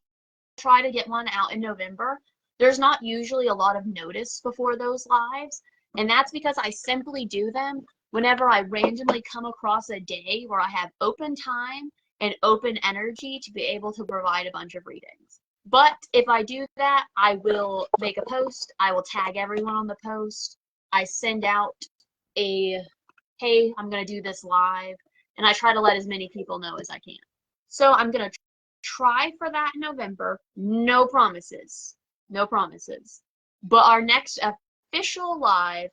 try to get one out in November. There's not usually a lot of notice before those lives, and that's because I simply do them whenever I randomly come across a day where I have open time and open energy to be able to provide a bunch of readings. But if I do that, I will make a post. I will tag everyone on the post. I send out a, hey, I'm going to do this live. And I try to let as many people know as I can. So I'm going to try for that in November. No promises. No promises. But our next official live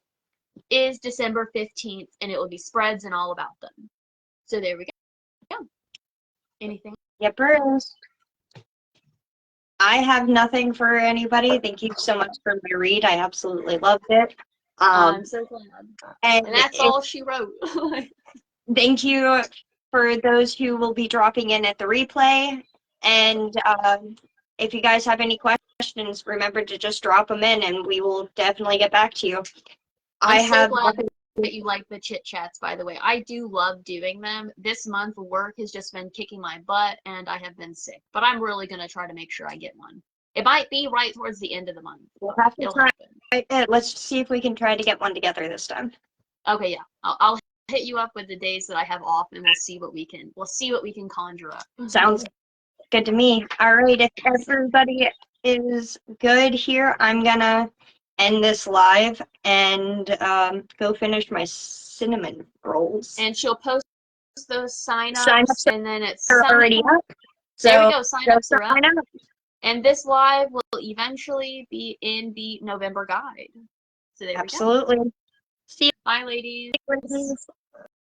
is December 15th, and it will be spreads and all about them. So there we go. Anything? Yippers. I have nothing for anybody. Thank you so much for my read. I absolutely loved it. I'm so glad. And that's all she wrote. Thank you for those who will be dropping in at the replay. And if you guys have any questions, remember to just drop them in and we will definitely get back to you. I'm so glad that you like the chit chats, by the way. I do love doing them. This month, work has just been kicking my butt and I have been sick. But I'm really going to try to make sure I get one. It might be right towards the end of the month. We'll have to try. Let's see if we can try to get one together this time. Okay, yeah. I'll hit you up with the days that I have off and we'll see what we can conjure up. Sounds good to me. All right, if everybody is good here, I'm gonna end this live and go finish my cinnamon rolls. And she'll post those sign-ups and then it's already up. So there we go, sign-ups are up. Up. And this live will eventually be in the November guide. So there we go. Absolutely. See you. Bye, ladies.